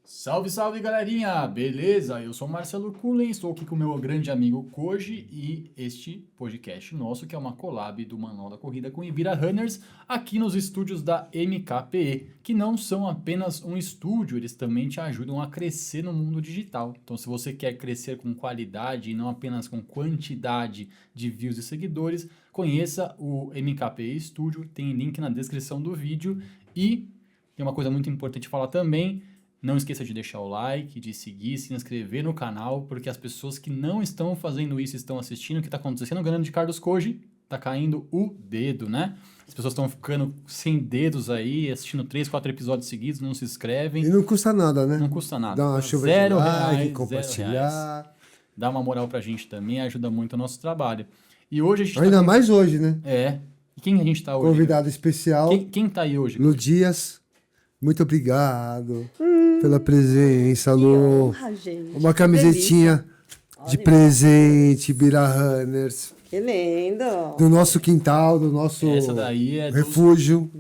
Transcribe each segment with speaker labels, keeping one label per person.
Speaker 1: Salve, salve, galerinha! Beleza? Eu sou o Marcelo Cullen, estou aqui com o meu grande amigo Koji e este podcast nosso, que é uma collab do Manual da Corrida com Ibira Runners, aqui nos estúdios da MKPE, que não são apenas um estúdio, eles também te ajudam a crescer no mundo digital. Então, se você quer crescer com qualidade e não apenas com quantidade de views e seguidores, conheça o MKPE Studio, tem link na descrição do vídeo. E tem uma coisa muito importante falar também. Não esqueça de deixar o like, de seguir, se inscrever no canal, porque as pessoas que não estão fazendo isso, estão assistindo, o que está acontecendo, ganhando de Carlos Koji, tá caindo o dedo, né? As pessoas estão ficando sem dedos aí, assistindo 3, 4 episódios seguidos, não se inscrevem.
Speaker 2: E não custa nada, né?
Speaker 1: Não custa nada.
Speaker 2: Dá uma chuva
Speaker 1: R$0,
Speaker 2: de like,
Speaker 1: R$0.
Speaker 2: compartilhar.
Speaker 1: Dá uma moral pra gente também, ajuda muito o nosso trabalho. E hoje a gente
Speaker 2: Ainda mais hoje, né?
Speaker 1: É. E quem a gente tá hoje?
Speaker 2: Convidado especial.
Speaker 1: Quem tá aí hoje?
Speaker 2: Lu Dias, muito obrigado pela presença,
Speaker 3: Que
Speaker 2: Lu.
Speaker 3: honra, gente.
Speaker 2: Uma
Speaker 3: Que
Speaker 2: camisetinha
Speaker 3: delícia.
Speaker 2: de
Speaker 3: Olha.
Speaker 2: presente, Ibira Runners.
Speaker 3: Que lindo.
Speaker 2: Do nosso quintal, do nosso
Speaker 1: Essa daí é
Speaker 2: refúgio.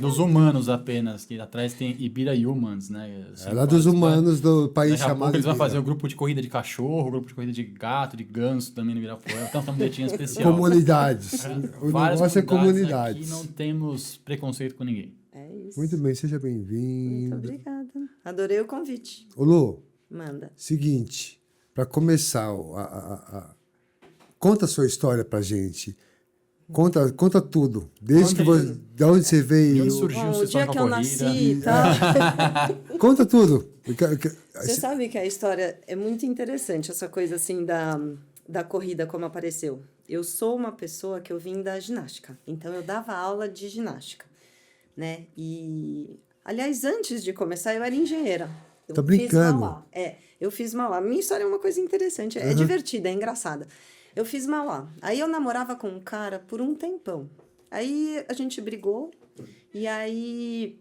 Speaker 1: dos humanos apenas, que atrás tem Ibira Humans, né?
Speaker 2: É lá dos humanos do país
Speaker 1: Daqui a pouco
Speaker 2: chamado
Speaker 1: eles vão
Speaker 2: Ibira.
Speaker 1: fazer o grupo de corrida de cachorro, o grupo de corrida de gato, de ganso também no Ibirapuera. Então, tem uma bilhetinha especial.
Speaker 2: Comunidades. O
Speaker 1: Várias
Speaker 2: negócio é
Speaker 1: Aqui
Speaker 2: comunidades.
Speaker 1: não temos preconceito com ninguém.
Speaker 3: É isso.
Speaker 2: Muito bem, seja
Speaker 3: Muito
Speaker 2: bem-vindo.
Speaker 3: obrigada. Adorei o convite.
Speaker 2: Ô, Lu,
Speaker 3: Manda.
Speaker 2: seguinte, para começar, conta a sua história pra gente. Conta tudo. Desde que você, de onde você
Speaker 1: De
Speaker 2: veio.
Speaker 1: onde surgiu
Speaker 3: Bom,
Speaker 1: sua
Speaker 3: o
Speaker 1: história
Speaker 3: dia
Speaker 1: com
Speaker 3: que
Speaker 1: a
Speaker 3: eu
Speaker 1: corrida?
Speaker 3: nasci e tal.
Speaker 2: Conta tudo.
Speaker 3: Você sabe que a história é muito interessante, essa coisa assim da corrida, como apareceu. Eu sou uma pessoa que eu vim da ginástica. Então, eu dava aula de ginástica, né? E, aliás, antes de começar, eu era engenheira. Eu
Speaker 2: Tá
Speaker 3: fiz
Speaker 2: brincando?
Speaker 3: Mauá. Eu fiz Mauá. Minha história é uma coisa interessante. É divertida, é engraçada. Eu fiz Mauá. Aí eu namorava com um cara por um tempão. Aí a gente brigou. E aí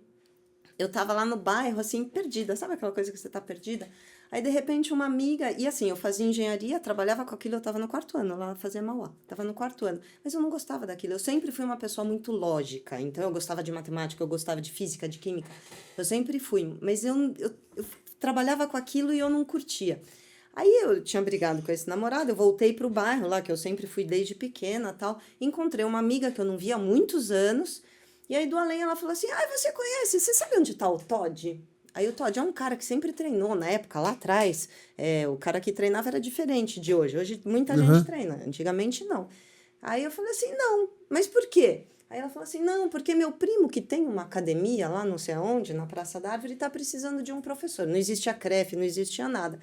Speaker 3: eu tava lá no bairro, assim, perdida. Sabe aquela coisa que você tá perdida? Aí, de repente, uma amiga... E assim, eu fazia engenharia, trabalhava com aquilo, eu tava no 4º ano, lá fazia Mauá. Tava no 4º ano. Mas eu não gostava daquilo. Eu sempre fui uma pessoa muito lógica. Então, eu gostava de matemática, eu gostava de física, de química. Eu sempre fui. Mas eu trabalhava com aquilo e eu não curtia. Aí eu tinha brigado com esse namorado, eu voltei pro bairro lá, que eu sempre fui desde pequena e tal. Encontrei uma amiga que eu não via há muitos anos. E aí, do além, ela falou assim, você conhece? Você sabe onde tá o Todd? Aí o Todd é um cara que sempre treinou na época, lá atrás. O cara que treinava era diferente de hoje. Hoje muita gente treina, antigamente não. Aí eu falei assim, não, mas por quê? Aí ela falou assim, não, porque meu primo que tem uma academia lá não sei aonde, na Praça da Árvore, tá precisando de um professor. Não existia CREF, não existia nada.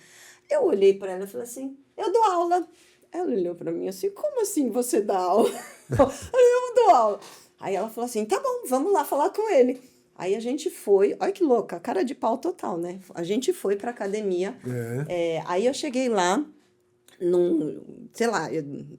Speaker 3: Eu olhei para ela e falei assim, eu dou aula. Ela olhou para mim assim, como assim você dá aula? Eu dou aula. Aí ela falou assim, tá bom, vamos lá falar com ele. Aí a gente foi, olha que louca, cara de pau total, né? A gente foi pra academia. Aí eu cheguei lá, sei lá,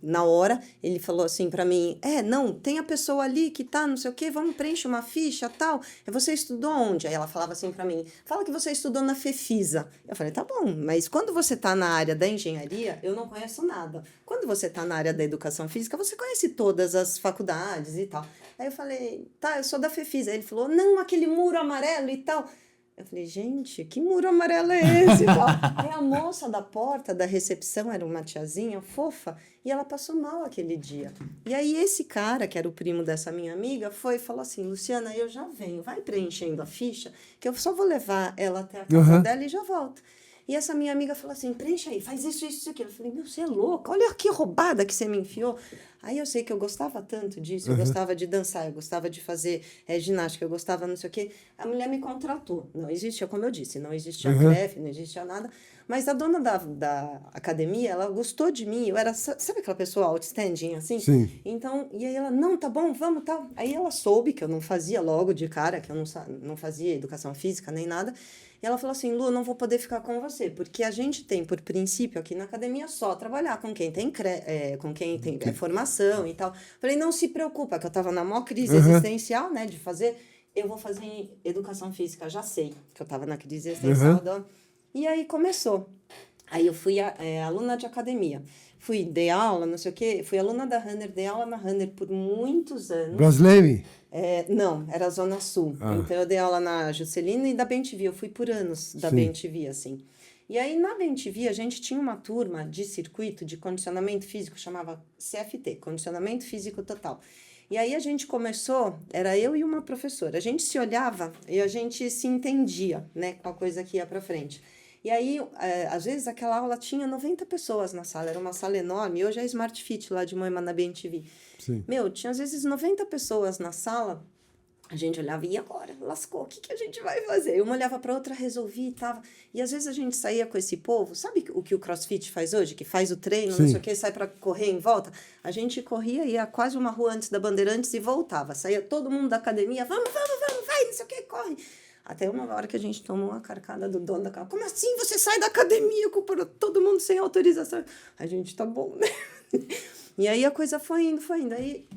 Speaker 3: na hora, ele falou assim pra mim, não, tem a pessoa ali que tá, não sei o quê, vamos preencher uma ficha, tal. Você estudou onde? Aí ela falava assim pra mim, fala que você estudou na Fefisa. Eu falei, tá bom, mas quando você tá na área da engenharia, eu não conheço nada. Quando você tá na área da educação física, você conhece todas as faculdades e tal. Aí eu falei, tá, eu sou da Fefisa. Aí ele falou, não, aquele muro amarelo e tal. Eu falei, gente, que muro amarelo é esse? Aí a moça da porta, da recepção, era uma tiazinha fofa, e ela passou mal aquele dia. E aí esse cara, que era o primo dessa minha amiga, foi e falou assim, Luciana, eu já venho, vai preenchendo a ficha, que eu só vou levar ela até a casa dela e já volto. E essa minha amiga falou assim, preenche aí, faz isso, aquilo. Eu falei, meu, você é louca, olha que roubada que você me enfiou. Aí eu sei que eu gostava tanto disso, eu gostava de dançar, eu gostava de fazer ginástica, eu gostava não sei o quê. A mulher me contratou. Não existia, como eu disse, não existia CREF, não existia nada. Mas a dona da academia, ela gostou de mim. Eu era, sabe aquela pessoa outstanding, assim?
Speaker 2: Sim.
Speaker 3: Então, e aí ela, não, tá bom, vamos, tal. Aí ela soube que eu não fazia logo de cara, que eu não fazia educação física nem nada. E ela falou assim, Lu, não vou poder ficar com você, porque a gente tem, por princípio, aqui na academia, só trabalhar com quem tem, formação e tal. Falei, não se preocupa, que eu tava na maior crise existencial, né, de fazer, eu vou fazer educação física, já sei que eu tava na crise existencial. E aí começou. Aí eu fui aluna de academia. Dei aula, não sei o quê. Fui aluna da Runner, dei aula na Runner por muitos anos.
Speaker 2: Brasleme?
Speaker 3: Não, era Zona Sul.
Speaker 2: Ah.
Speaker 3: Então eu dei aula na Juscelina e da BenTV. Eu fui por anos da
Speaker 2: Sim.
Speaker 3: BenTV, assim. E aí na BenTV a gente tinha uma turma de circuito de condicionamento físico, chamava CFT, Condicionamento Físico Total. E aí a gente começou, era eu e uma professora. A gente se olhava e a gente se entendia, né, com a coisa que ia pra frente. E aí, às vezes, aquela aula tinha 90 pessoas na sala, era uma sala enorme. Hoje é Smart Fit lá de Moema na BenTV.
Speaker 2: Sim.
Speaker 3: Meu, tinha às vezes 90 pessoas na sala, a gente olhava, e agora? Lascou, o que a gente vai fazer? Uma olhava para outra, resolvia e tava. E às vezes a gente saía com esse povo, sabe o que o CrossFit faz hoje? Que faz o treino,
Speaker 2: Sim.
Speaker 3: não sei o que, sai para correr em volta? A gente corria, ia quase uma rua antes da Bandeirantes e voltava. Saía todo mundo da academia, vamos, vai, não sei o que, corre. Até uma hora que a gente tomou uma carcada do dono da casa. Como assim você sai da academia com todo mundo sem autorização? A gente, tá bom, né? E aí a coisa foi indo. Aí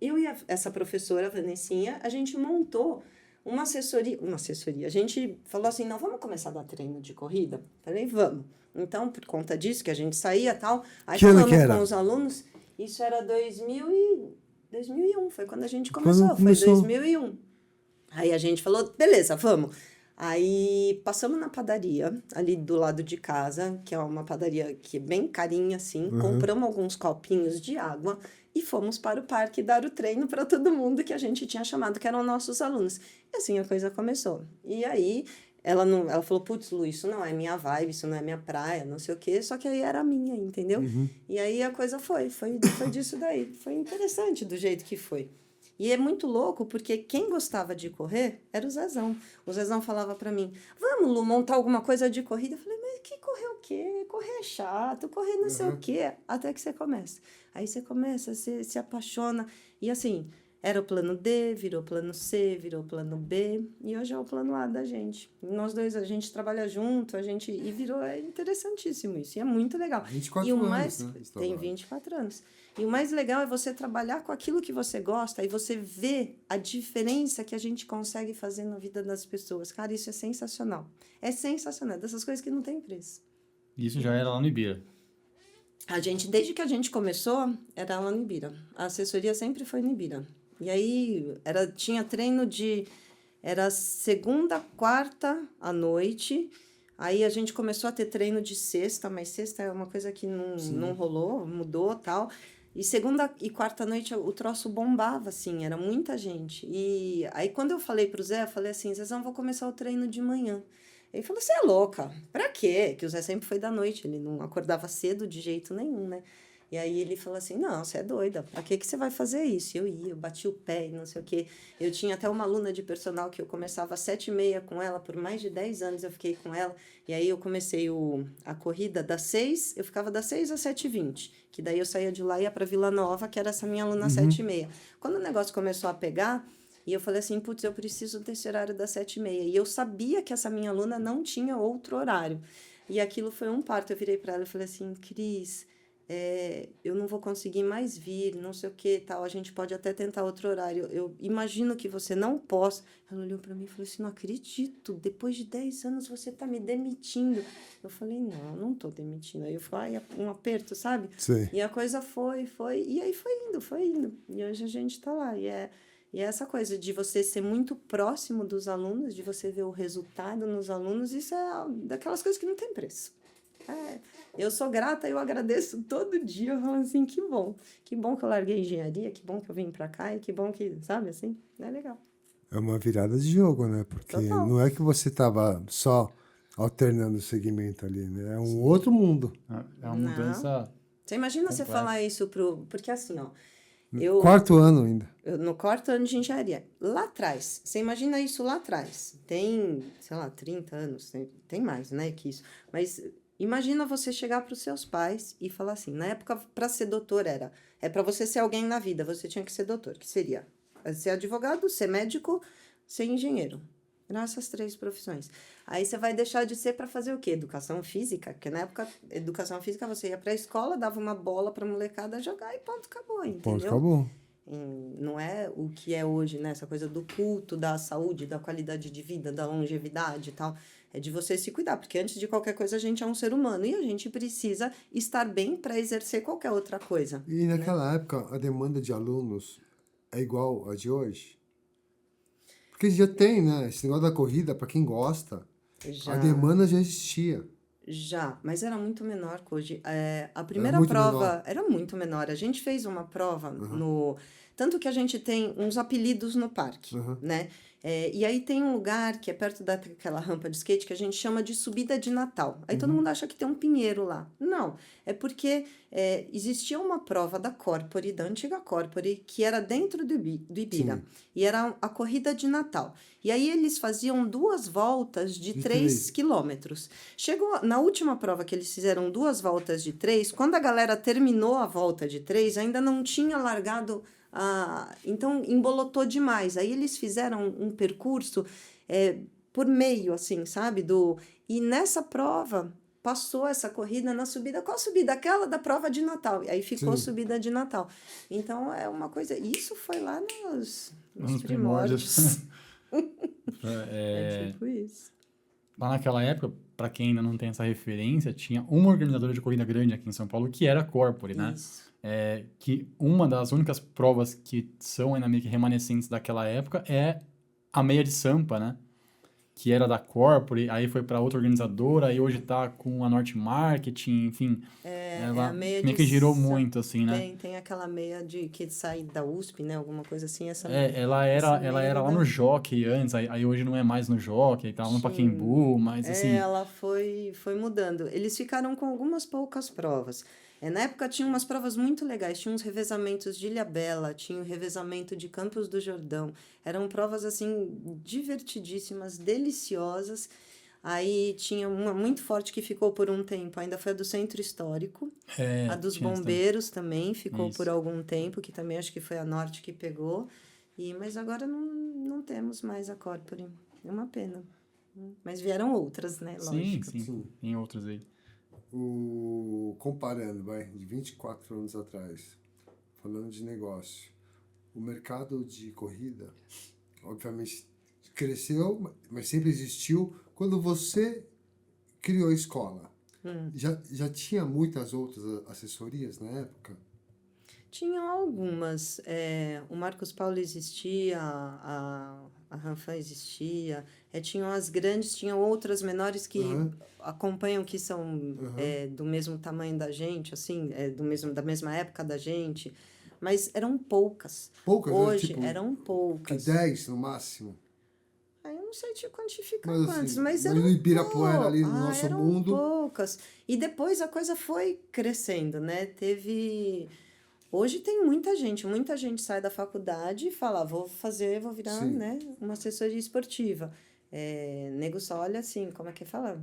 Speaker 3: eu e essa professora, a Vanessinha, a gente montou uma assessoria. A gente falou assim, não, vamos começar a dar treino de corrida? Falei, vamos. Então, por conta disso, que a gente saía e tal, aí
Speaker 2: Que ano
Speaker 3: falamos
Speaker 2: que era?
Speaker 3: com os alunos, isso era 2001, foi quando a gente começou,
Speaker 2: Quando começou.
Speaker 3: foi 2001. Aí a gente falou, beleza, vamos. Aí passamos na padaria, ali do lado de casa, que é uma padaria que é bem carinha, assim. Compramos alguns copinhos de água e fomos para o parque dar o treino para todo mundo que a gente tinha chamado, que eram nossos alunos. E assim a coisa começou. E aí ela falou, putz, Lu, isso não é minha vibe, isso não é minha praia, não sei o quê. Só que aí era minha, entendeu? E aí a coisa foi disso daí. Foi interessante do jeito que foi. E é muito louco, porque quem gostava de correr era o Zezão. O Zezão falava pra mim, vamos, Lu, montar alguma coisa de corrida. Eu falei, mas que correr o quê? Correr é chato, correr não sei o quê. Até que você começa. Aí você começa, você se apaixona. E assim, era o plano D, virou plano C, virou plano B. E hoje é o plano A da gente. E nós dois, a gente trabalha junto, e virou, é interessantíssimo isso. E é muito legal.
Speaker 2: 24
Speaker 3: e o
Speaker 2: anos,
Speaker 3: mais,
Speaker 2: né?
Speaker 3: tem 24 anos. E o mais legal é você trabalhar com aquilo que você gosta e você ver a diferença que a gente consegue fazer na vida das pessoas. Cara, isso é sensacional. É sensacional. Dessas coisas que não tem preço.
Speaker 1: Isso já era lá no Ibira.
Speaker 3: Desde que a gente começou, era lá no Ibira. A assessoria sempre foi no Ibira. E aí, tinha treino era segunda, quarta à noite. Aí a gente começou a ter treino de sexta, mas sexta é uma coisa que não rolou, mudou tal. E segunda e quarta noite o troço bombava, assim, era muita gente. E aí quando eu falei pro Zé, eu falei assim, Zezão, vou começar o treino de manhã. Ele falou, você é louca, pra quê? Que o Zé sempre foi da noite, ele não acordava cedo de jeito nenhum, né? E aí ele falou assim, não, você é doida, pra que você vai fazer isso? Eu bati o pé e não sei o quê. Eu tinha até uma aluna de personal que eu começava às 7h30 com ela, por mais de 10 anos eu fiquei com ela. E aí eu comecei a corrida eu ficava das 6 às 7h20, que daí eu saía de lá e ia pra Vila Nova, que era essa minha aluna 7h30. Quando o negócio começou a pegar, e eu falei assim, putz, eu preciso desse horário das 7h30. E eu sabia que essa minha aluna não tinha outro horário. E aquilo foi um parto. Eu virei para ela e falei assim, Cris, eu não vou conseguir mais vir, não sei o que tal, a gente pode até tentar outro horário, eu imagino que você não possa. Ela olhou para mim e falou assim, não acredito, depois de 10 anos você tá me demitindo. Eu falei, não tô demitindo. Aí eu falei, um aperto, sabe?
Speaker 2: Sim.
Speaker 3: E a coisa foi, e aí foi indo, e hoje a gente tá lá, e é essa coisa de você ser muito próximo dos alunos, de você ver o resultado nos alunos, isso é daquelas coisas que não tem preço. Eu sou grata, eu agradeço todo dia, eu falo assim, que bom que eu larguei a engenharia, que bom que eu vim pra cá, e que bom que, sabe, assim, é legal.
Speaker 2: É uma virada de jogo, né? Porque
Speaker 3: Total.
Speaker 2: não é que você tava só alternando o segmento ali, né? É um outro mundo.
Speaker 1: É uma mudança...
Speaker 3: Você imagina
Speaker 1: completa.
Speaker 3: você falar isso porque assim, ó,
Speaker 2: Quarto ano ainda.
Speaker 3: no quarto ano de engenharia, lá atrás, você imagina isso lá atrás, tem, sei lá, 30 anos, tem mais, né, que isso, mas imagina você chegar para os seus pais e falar assim, na época, para ser doutor para você ser alguém na vida, você tinha que ser doutor, que seria ser advogado, ser médico, ser engenheiro. Eram essas 3 profissões. Aí você vai deixar de ser para fazer o quê? Educação física, porque na época, educação física, você ia para a escola, dava uma bola para a molecada jogar e ponto, acabou, entendeu?
Speaker 2: Ponto, acabou.
Speaker 3: Não é o que é hoje, né? Essa coisa do culto, da saúde, da qualidade de vida, da longevidade e tal. É de você se cuidar, porque antes de qualquer coisa a gente é um ser humano e a gente precisa estar bem para exercer qualquer outra coisa.
Speaker 2: E naquela época, a demanda de alunos é igual a de hoje? Porque já tem, né? Esse negócio da corrida, para quem gosta, a demanda já existia.
Speaker 3: Já, mas era muito menor, Koji. A primeira
Speaker 2: muito
Speaker 3: prova
Speaker 2: menor.
Speaker 3: era muito menor. A gente fez uma prova no... Tanto que a gente tem uns apelidos no parque, né? E aí tem um lugar que é perto daquela rampa de skate que a gente chama de subida de Natal. Aí todo mundo acha que tem um pinheiro lá. Não, é porque existia uma prova da Corpore, da antiga Corpore, que era dentro do Ibira. Sim. E era a corrida de Natal. E aí eles faziam 2 voltas de 3 quilômetros. Chegou na última prova que eles fizeram 2 voltas de 3, quando a galera terminou a volta de 3, ainda não tinha largado... então, embolotou demais. Aí eles fizeram um percurso por meio, assim, sabe? E nessa prova, passou essa corrida na subida. Qual subida? Aquela da prova de Natal. E aí ficou subida de Natal. Então, é uma coisa... Isso foi lá nos primórdios. É tipo isso.
Speaker 1: Lá naquela época, para quem ainda não tem essa referência, tinha uma organizadora de corrida grande aqui em São Paulo, que era a Corpore, né? Que uma das únicas provas que são ainda meio que remanescentes daquela época é a meia de Sampa, né? Que era da Corpore, aí foi para outra organizadora, e hoje tá com a Norte Marketing, enfim. Ela
Speaker 3: a meia
Speaker 1: meio que girou muito, assim, né?
Speaker 3: Tem aquela meia que sai da USP, né? Alguma coisa assim.
Speaker 1: Ela era lá no Jockey antes, aí hoje não é mais no Jockey, tá lá no Pacaembu, mas assim...
Speaker 3: ela foi mudando. Eles ficaram com algumas poucas provas. Na época tinha umas provas muito legais, tinha uns revezamentos de Ilhabela, tinha o revezamento de Campos do Jordão. Eram provas, assim, divertidíssimas, deliciosas. Aí tinha uma muito forte que ficou por um tempo, ainda foi a do Centro Histórico. A dos Bombeiros também ficou por algum tempo, que também acho que foi a Norte que pegou. Mas agora não temos mais a Corpore. É uma pena. Mas vieram outras, né? Lógico.
Speaker 1: Sim. Tem outras aí.
Speaker 2: Comparando, de 24 anos atrás, falando de negócio, o mercado de corrida, obviamente, cresceu, mas sempre existiu. Quando você criou a escola, já tinha muitas outras assessorias na época?
Speaker 3: Tinham algumas. O Marcos Paulo existia, a Ranfan existia, tinham as grandes, tinham outras menores que acompanham, que são do mesmo tamanho da gente, assim, da mesma época da gente, mas eram poucas. Hoje eram poucas.
Speaker 2: Que 10 no máximo?
Speaker 3: Eu não sei te quantificar quantas, mas eram
Speaker 2: no Ibirapuera, ali no nosso mundo.
Speaker 3: Eram poucas. E depois a coisa foi crescendo, né? Hoje tem muita gente sai da faculdade e fala, vou virar, né, uma assessoria esportiva. Nego só olha assim, como é que fala?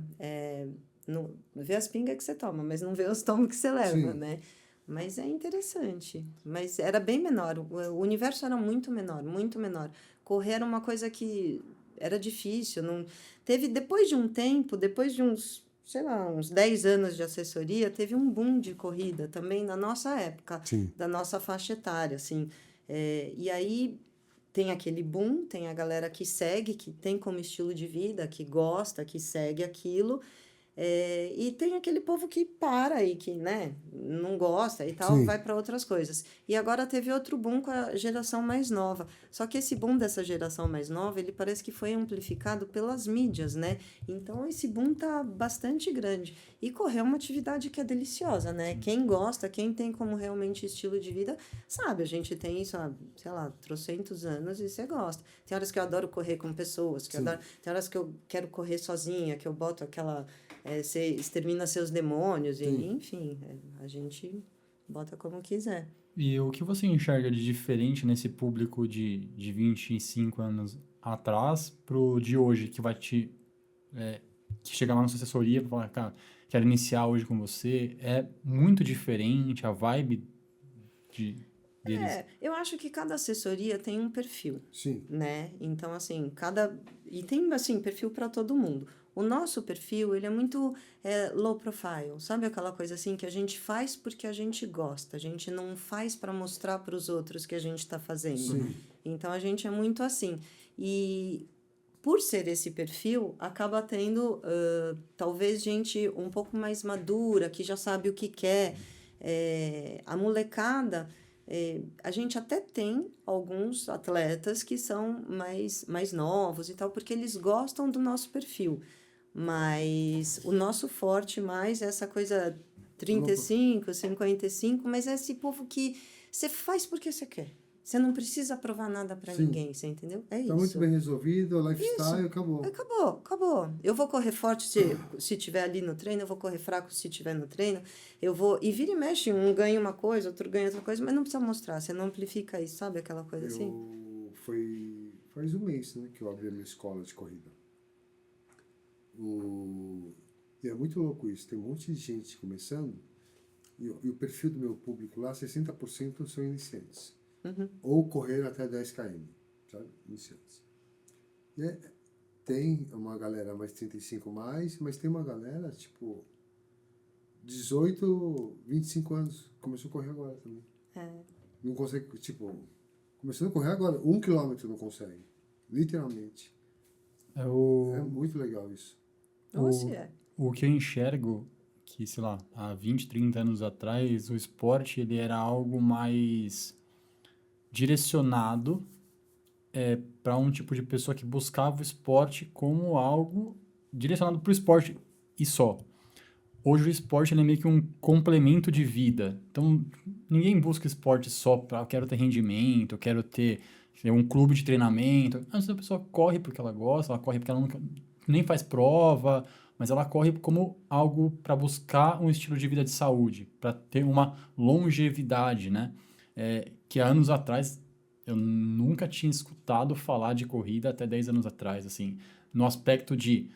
Speaker 3: Não vê as pingas que você toma, mas não vê os tomos que você leva, né? Mas é interessante. Mas era bem menor, o universo era muito menor, muito menor. Correr era uma coisa que era difícil. Teve, depois de um tempo, depois de uns 10 anos de assessoria, teve um boom de corrida também na nossa época, da nossa faixa etária, assim. E aí tem aquele boom, tem a galera que segue, que tem como estilo de vida, que gosta, que segue aquilo, e tem aquele povo que para e que, né, não gosta e tal, vai para outras coisas. E agora teve outro boom com a geração mais nova. Só que esse boom dessa geração mais nova, ele parece que foi amplificado pelas mídias, né? Então, esse boom tá bastante grande. E correr é uma atividade que é deliciosa, né? Quem gosta, quem tem como realmente estilo de vida, sabe, a gente tem isso há, sei lá, trocentos anos e você gosta. Tem horas que eu adoro correr com pessoas, tem horas que eu quero correr sozinha, que eu boto aquela... você extermina seus demônios, e, enfim, a gente bota como quiser.
Speaker 1: E o que você enxerga de diferente nesse público de 25 anos atrás pro de hoje, que vai que chega lá na sua assessoria e fala, cara, quero iniciar hoje com você? É muito diferente a vibe deles?
Speaker 3: Eu acho que cada assessoria tem um perfil, né? Então, assim, e tem, assim, perfil para todo mundo. O nosso perfil, ele é muito low profile, sabe aquela coisa assim que a gente faz porque a gente gosta, a gente não faz para mostrar para os outros que a gente está fazendo. Então, a gente é muito assim. E por ser esse perfil, acaba tendo talvez gente um pouco mais madura, que já sabe o que quer. A molecada, a gente até tem alguns atletas que são mais novos e tal, porque eles gostam do nosso perfil. Mas o nosso forte mais é essa coisa 35, 55, mas é esse povo que você faz porque você quer. Você não precisa provar nada pra
Speaker 2: Sim.
Speaker 3: ninguém, você entendeu? É
Speaker 2: Tá
Speaker 3: isso.
Speaker 2: muito bem resolvido, lifestyle,
Speaker 3: Isso.
Speaker 2: acabou.
Speaker 3: Acabou. Eu vou correr forte se tiver ali no treino, eu vou correr fraco se tiver no treino. E vira e mexe, um ganha uma coisa, outro ganha outra coisa, mas não precisa mostrar, você não amplifica isso, sabe aquela coisa assim?
Speaker 2: Faz um mês, né, que eu abri a minha escola de corrida. E é muito louco isso, tem um monte de gente começando, e o perfil do meu público lá, 60% são iniciantes. Ou correr até 10 km, sabe? Iniciantes. E tem uma galera mais 35 mais, mas tem uma galera, tipo, 18, 25 anos, começou a correr agora também. Não consegue, tipo, começando a correr agora, 1 quilômetro não consegue. Literalmente. É muito legal isso.
Speaker 1: O que eu enxergo que, sei lá, há 20, 30 anos atrás, o esporte ele era algo mais direcionado para um tipo de pessoa que buscava o esporte como algo direcionado para o esporte e só. Hoje o esporte ele é meio que um complemento de vida. Então, ninguém busca esporte só para eu quero ter rendimento, eu quero ter um clube de treinamento. Às vezes a pessoa corre porque ela gosta, ela corre porque ela nunca, nem faz prova, mas ela corre como algo para buscar um estilo de vida de saúde, para ter uma longevidade, né? Que há anos atrás eu nunca tinha escutado falar de corrida até 10 anos atrás, assim, no aspecto de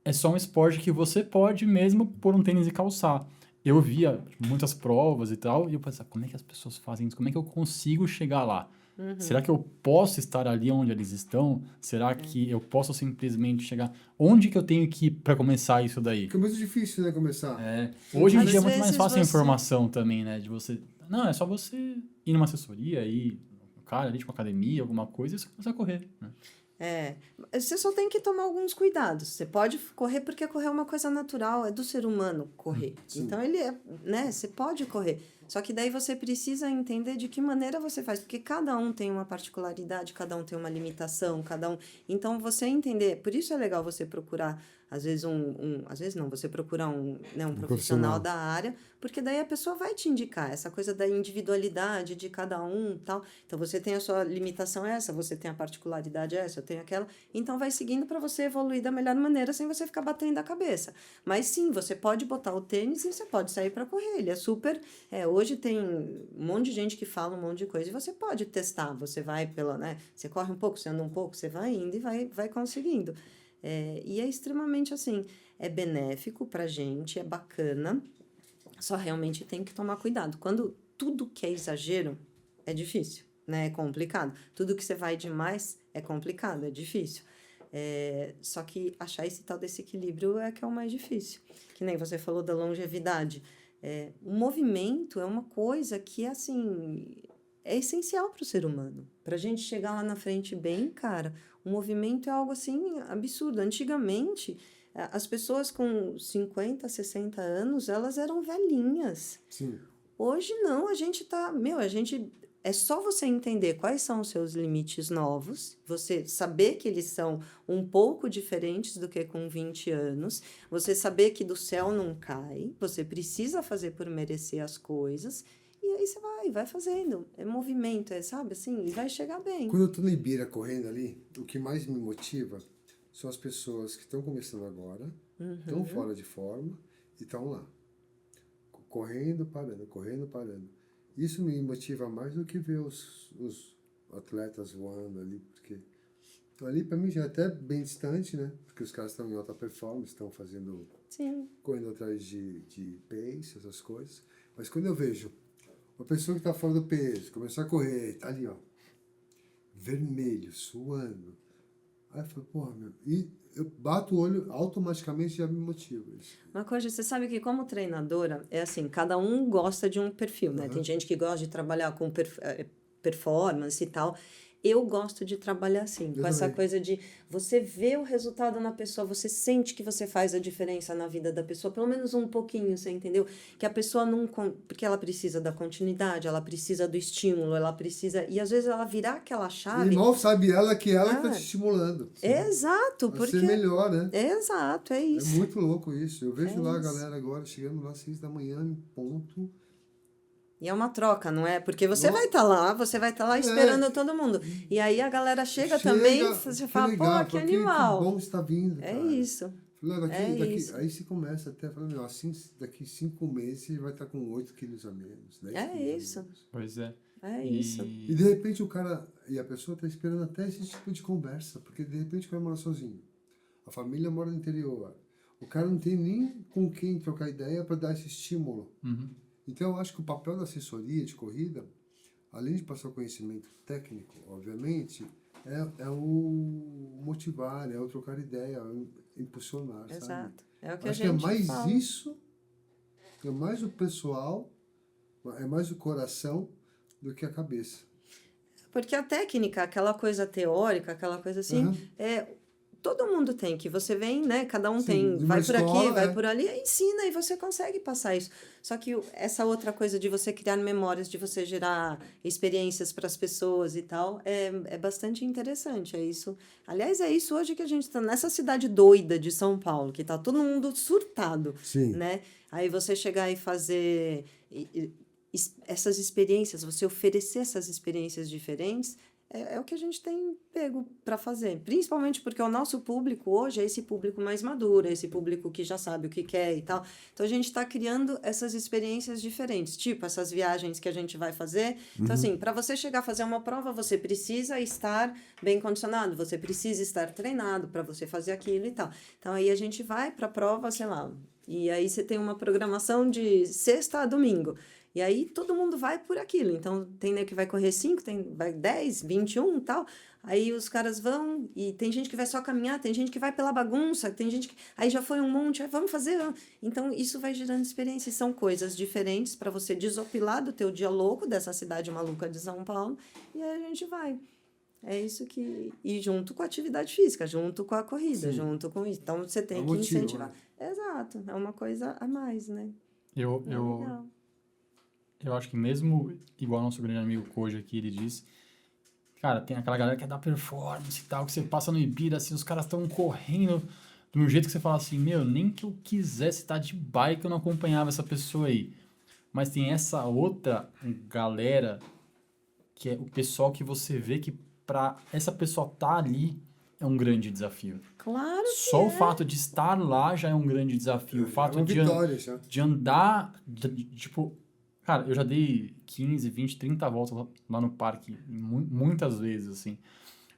Speaker 1: é só um esporte que você pode mesmo pôr um tênis e calçar. Eu via muitas provas e tal, e eu pensava, como é que as pessoas fazem isso? Como é que eu consigo chegar lá? Será que eu posso estar ali onde eles estão? Será que eu posso simplesmente chegar? Onde que eu tenho que ir para começar isso daí?
Speaker 2: Porque é muito difícil, né, começar.
Speaker 1: Hoje em
Speaker 3: Às
Speaker 1: dia é muito mais
Speaker 3: vezes
Speaker 1: fácil a
Speaker 3: você-
Speaker 1: informação também, né? De você... Não, é só você ir numa assessoria, ir no cara ali, tipo academia, alguma coisa, e você começa a correr, né?
Speaker 3: Você só tem que tomar alguns cuidados. Você pode correr porque correr é uma coisa natural, é do ser humano correr. Então, né, você pode correr. Só que daí você precisa entender de que maneira você faz, porque cada um tem uma particularidade, cada um tem uma limitação, cada um... Então, você entender, por isso é legal você procurar, às vezes às vezes não, você procurar um profissional da área, porque daí a pessoa vai te indicar essa coisa da individualidade de cada um, tal. Então, você tem a sua limitação essa, você tem a particularidade essa, eu tenho aquela. Então, vai seguindo para você evoluir da melhor maneira sem você ficar batendo a cabeça. Mas sim, você pode botar o tênis e você pode sair para correr. Ele é super... hoje tem um monte de gente que fala um monte de coisa e você pode testar. Você vai né? Você corre um pouco, você anda um pouco, você vai indo e vai conseguindo. E é extremamente assim, é benéfico pra gente, é bacana, só realmente tem que tomar cuidado. Quando tudo que é exagero, é difícil, né? É complicado. Tudo que você vai demais é complicado, é difícil. Só que achar esse tal desse equilíbrio é que é o mais difícil. Que nem você falou da longevidade. O movimento é uma coisa que, assim, é essencial para o ser humano. Para a gente chegar lá na frente bem, cara, o movimento é algo, assim, absurdo. Antigamente, as pessoas com 50, 60 anos, elas eram velhinhas.
Speaker 2: Sim.
Speaker 3: Hoje, não. A gente tá... É só você entender quais são os seus limites novos, você saber que eles são um pouco diferentes do que com 20 anos, você saber que do céu não cai, você precisa fazer por merecer as coisas, e aí você vai fazendo. É movimento, sabe assim? E vai chegar bem.
Speaker 2: Quando eu tô na Ibira correndo ali, o que mais me motiva são as pessoas que estão começando agora, estão fora de forma e estão lá. Correndo, parando. Isso me motiva mais do que ver os atletas voando ali, porque ali para mim já é até bem distante, né? Porque os caras estão em alta performance, estão fazendo...
Speaker 3: Sim.
Speaker 2: Correndo atrás de pace, essas coisas. Mas quando eu vejo uma pessoa que está fora do peso, começar a correr, tá ali, ó, vermelho, suando. Aí eu falo, porra, meu... E eu bato o olho, automaticamente já me motiva isso.
Speaker 3: Uma coisa, você sabe que como treinadora, é assim, cada um gosta de um perfil, né? Tem gente que gosta de trabalhar com performance e tal. Eu gosto de trabalhar assim, com essa
Speaker 2: também.
Speaker 3: coisa de você ver o resultado na pessoa, você sente que você faz a diferença na vida da pessoa, pelo menos um pouquinho, você entendeu? Que a pessoa não... Porque ela precisa da continuidade, ela precisa do estímulo, ela precisa... E às vezes ela virar aquela
Speaker 2: E
Speaker 3: chave...
Speaker 2: mal sabe ela que ela que tá
Speaker 3: Ah,
Speaker 2: te estimulando.
Speaker 3: Exato,
Speaker 2: A
Speaker 3: porque...
Speaker 2: ser melhor, né?
Speaker 3: Exato, é
Speaker 2: É
Speaker 3: isso.
Speaker 2: muito louco isso. Eu vejo
Speaker 3: É
Speaker 2: lá a
Speaker 3: isso.
Speaker 2: galera agora chegando lá às 6 da manhã em ponto.
Speaker 3: E é uma troca, não é? Porque você
Speaker 2: Nossa.
Speaker 3: vai estar lá esperando todo mundo. E aí a galera chega também, você
Speaker 2: que
Speaker 3: fala,
Speaker 2: legal,
Speaker 3: pô, que
Speaker 2: que
Speaker 3: animal.
Speaker 2: bom está vindo,
Speaker 3: É
Speaker 2: cara.
Speaker 3: isso.
Speaker 2: Falei,
Speaker 3: É isso.
Speaker 2: Aí você começa até falando, meu, assim, daqui 5 meses você vai estar com 8 quilos a menos, 10
Speaker 3: É
Speaker 2: quilos
Speaker 3: isso.
Speaker 2: a menos.
Speaker 1: Pois é.
Speaker 3: É isso.
Speaker 2: E de repente o cara e a pessoa está esperando até esse tipo de conversa, porque de repente o cara mora sozinho. A família mora no interior. O cara não tem nem com quem trocar ideia para dar esse estímulo.
Speaker 1: Uhum.
Speaker 2: Então eu acho que o papel da assessoria de corrida, além de passar o conhecimento técnico, obviamente, é o motivar, é o trocar ideia, é o impulsionar, sabe?
Speaker 3: Exato. É o que
Speaker 2: Acho
Speaker 3: a
Speaker 2: que é
Speaker 3: gente
Speaker 2: mais
Speaker 3: fala.
Speaker 2: isso, é mais o pessoal, é mais o coração do que a cabeça.
Speaker 3: Porque a técnica, aquela coisa teórica, aquela coisa assim,
Speaker 2: Uhum.
Speaker 3: todo mundo tem, que você vem, né? Cada um
Speaker 2: Sim,
Speaker 3: tem,
Speaker 2: numa
Speaker 3: vai por
Speaker 2: escola,
Speaker 3: aqui, vai por ali, ensina e você consegue passar isso. Só que essa outra coisa de você criar memórias, de você gerar experiências para as pessoas e tal, é bastante interessante, é isso. Aliás, é isso hoje que a gente está nessa cidade doida de São Paulo, que tá todo mundo surtado,
Speaker 2: Sim.
Speaker 3: né? Aí você chegar e fazer essas experiências, você oferecer essas experiências diferentes, é o que a gente tem pego para fazer. Principalmente porque o nosso público hoje é esse público mais maduro, é esse público que já sabe o que quer e tal. Então, a gente está criando essas experiências diferentes, tipo essas viagens que a gente vai fazer. Então, assim, para você chegar a fazer uma prova, você precisa estar bem condicionado, você precisa estar treinado para você fazer aquilo e tal. Então, aí a gente vai para a prova, sei lá, e aí você tem uma programação de sexta a domingo. E aí todo mundo vai por aquilo. Então, tem né, que vai correr 5, vai 10, 21 e tal. Aí os caras vão, e tem gente que vai só caminhar, tem gente que vai pela bagunça, tem gente que... Aí já foi um monte, aí vamos fazer... Então, isso vai gerando experiências. São coisas diferentes para você desopilar do teu dia louco, dessa cidade maluca de São Paulo. E aí a gente vai. É isso que... E junto com a atividade física, junto com a corrida,
Speaker 2: Sim.
Speaker 3: junto com isso. Então, você tem que
Speaker 2: motivo,
Speaker 3: incentivar.
Speaker 2: né?
Speaker 3: Exato. É uma coisa a mais, né? Legal.
Speaker 1: Eu acho que mesmo, igual nosso grande amigo Koji aqui, ele disse, cara, tem aquela galera que quer dar performance e tal, que você passa no Ibira, assim, os caras estão correndo de um jeito que você fala assim, meu, nem que eu quisesse estar de bike eu não acompanhava essa pessoa aí. Mas tem essa outra galera, que é o pessoal que você vê que pra essa pessoa estar ali é um grande desafio.
Speaker 3: Claro que
Speaker 1: Só o fato de estar lá já é um grande desafio. O fato
Speaker 2: uma vitória, já.
Speaker 1: de andar, tipo... Cara, eu já dei 15, 20, 30 voltas lá no parque, muitas vezes, assim.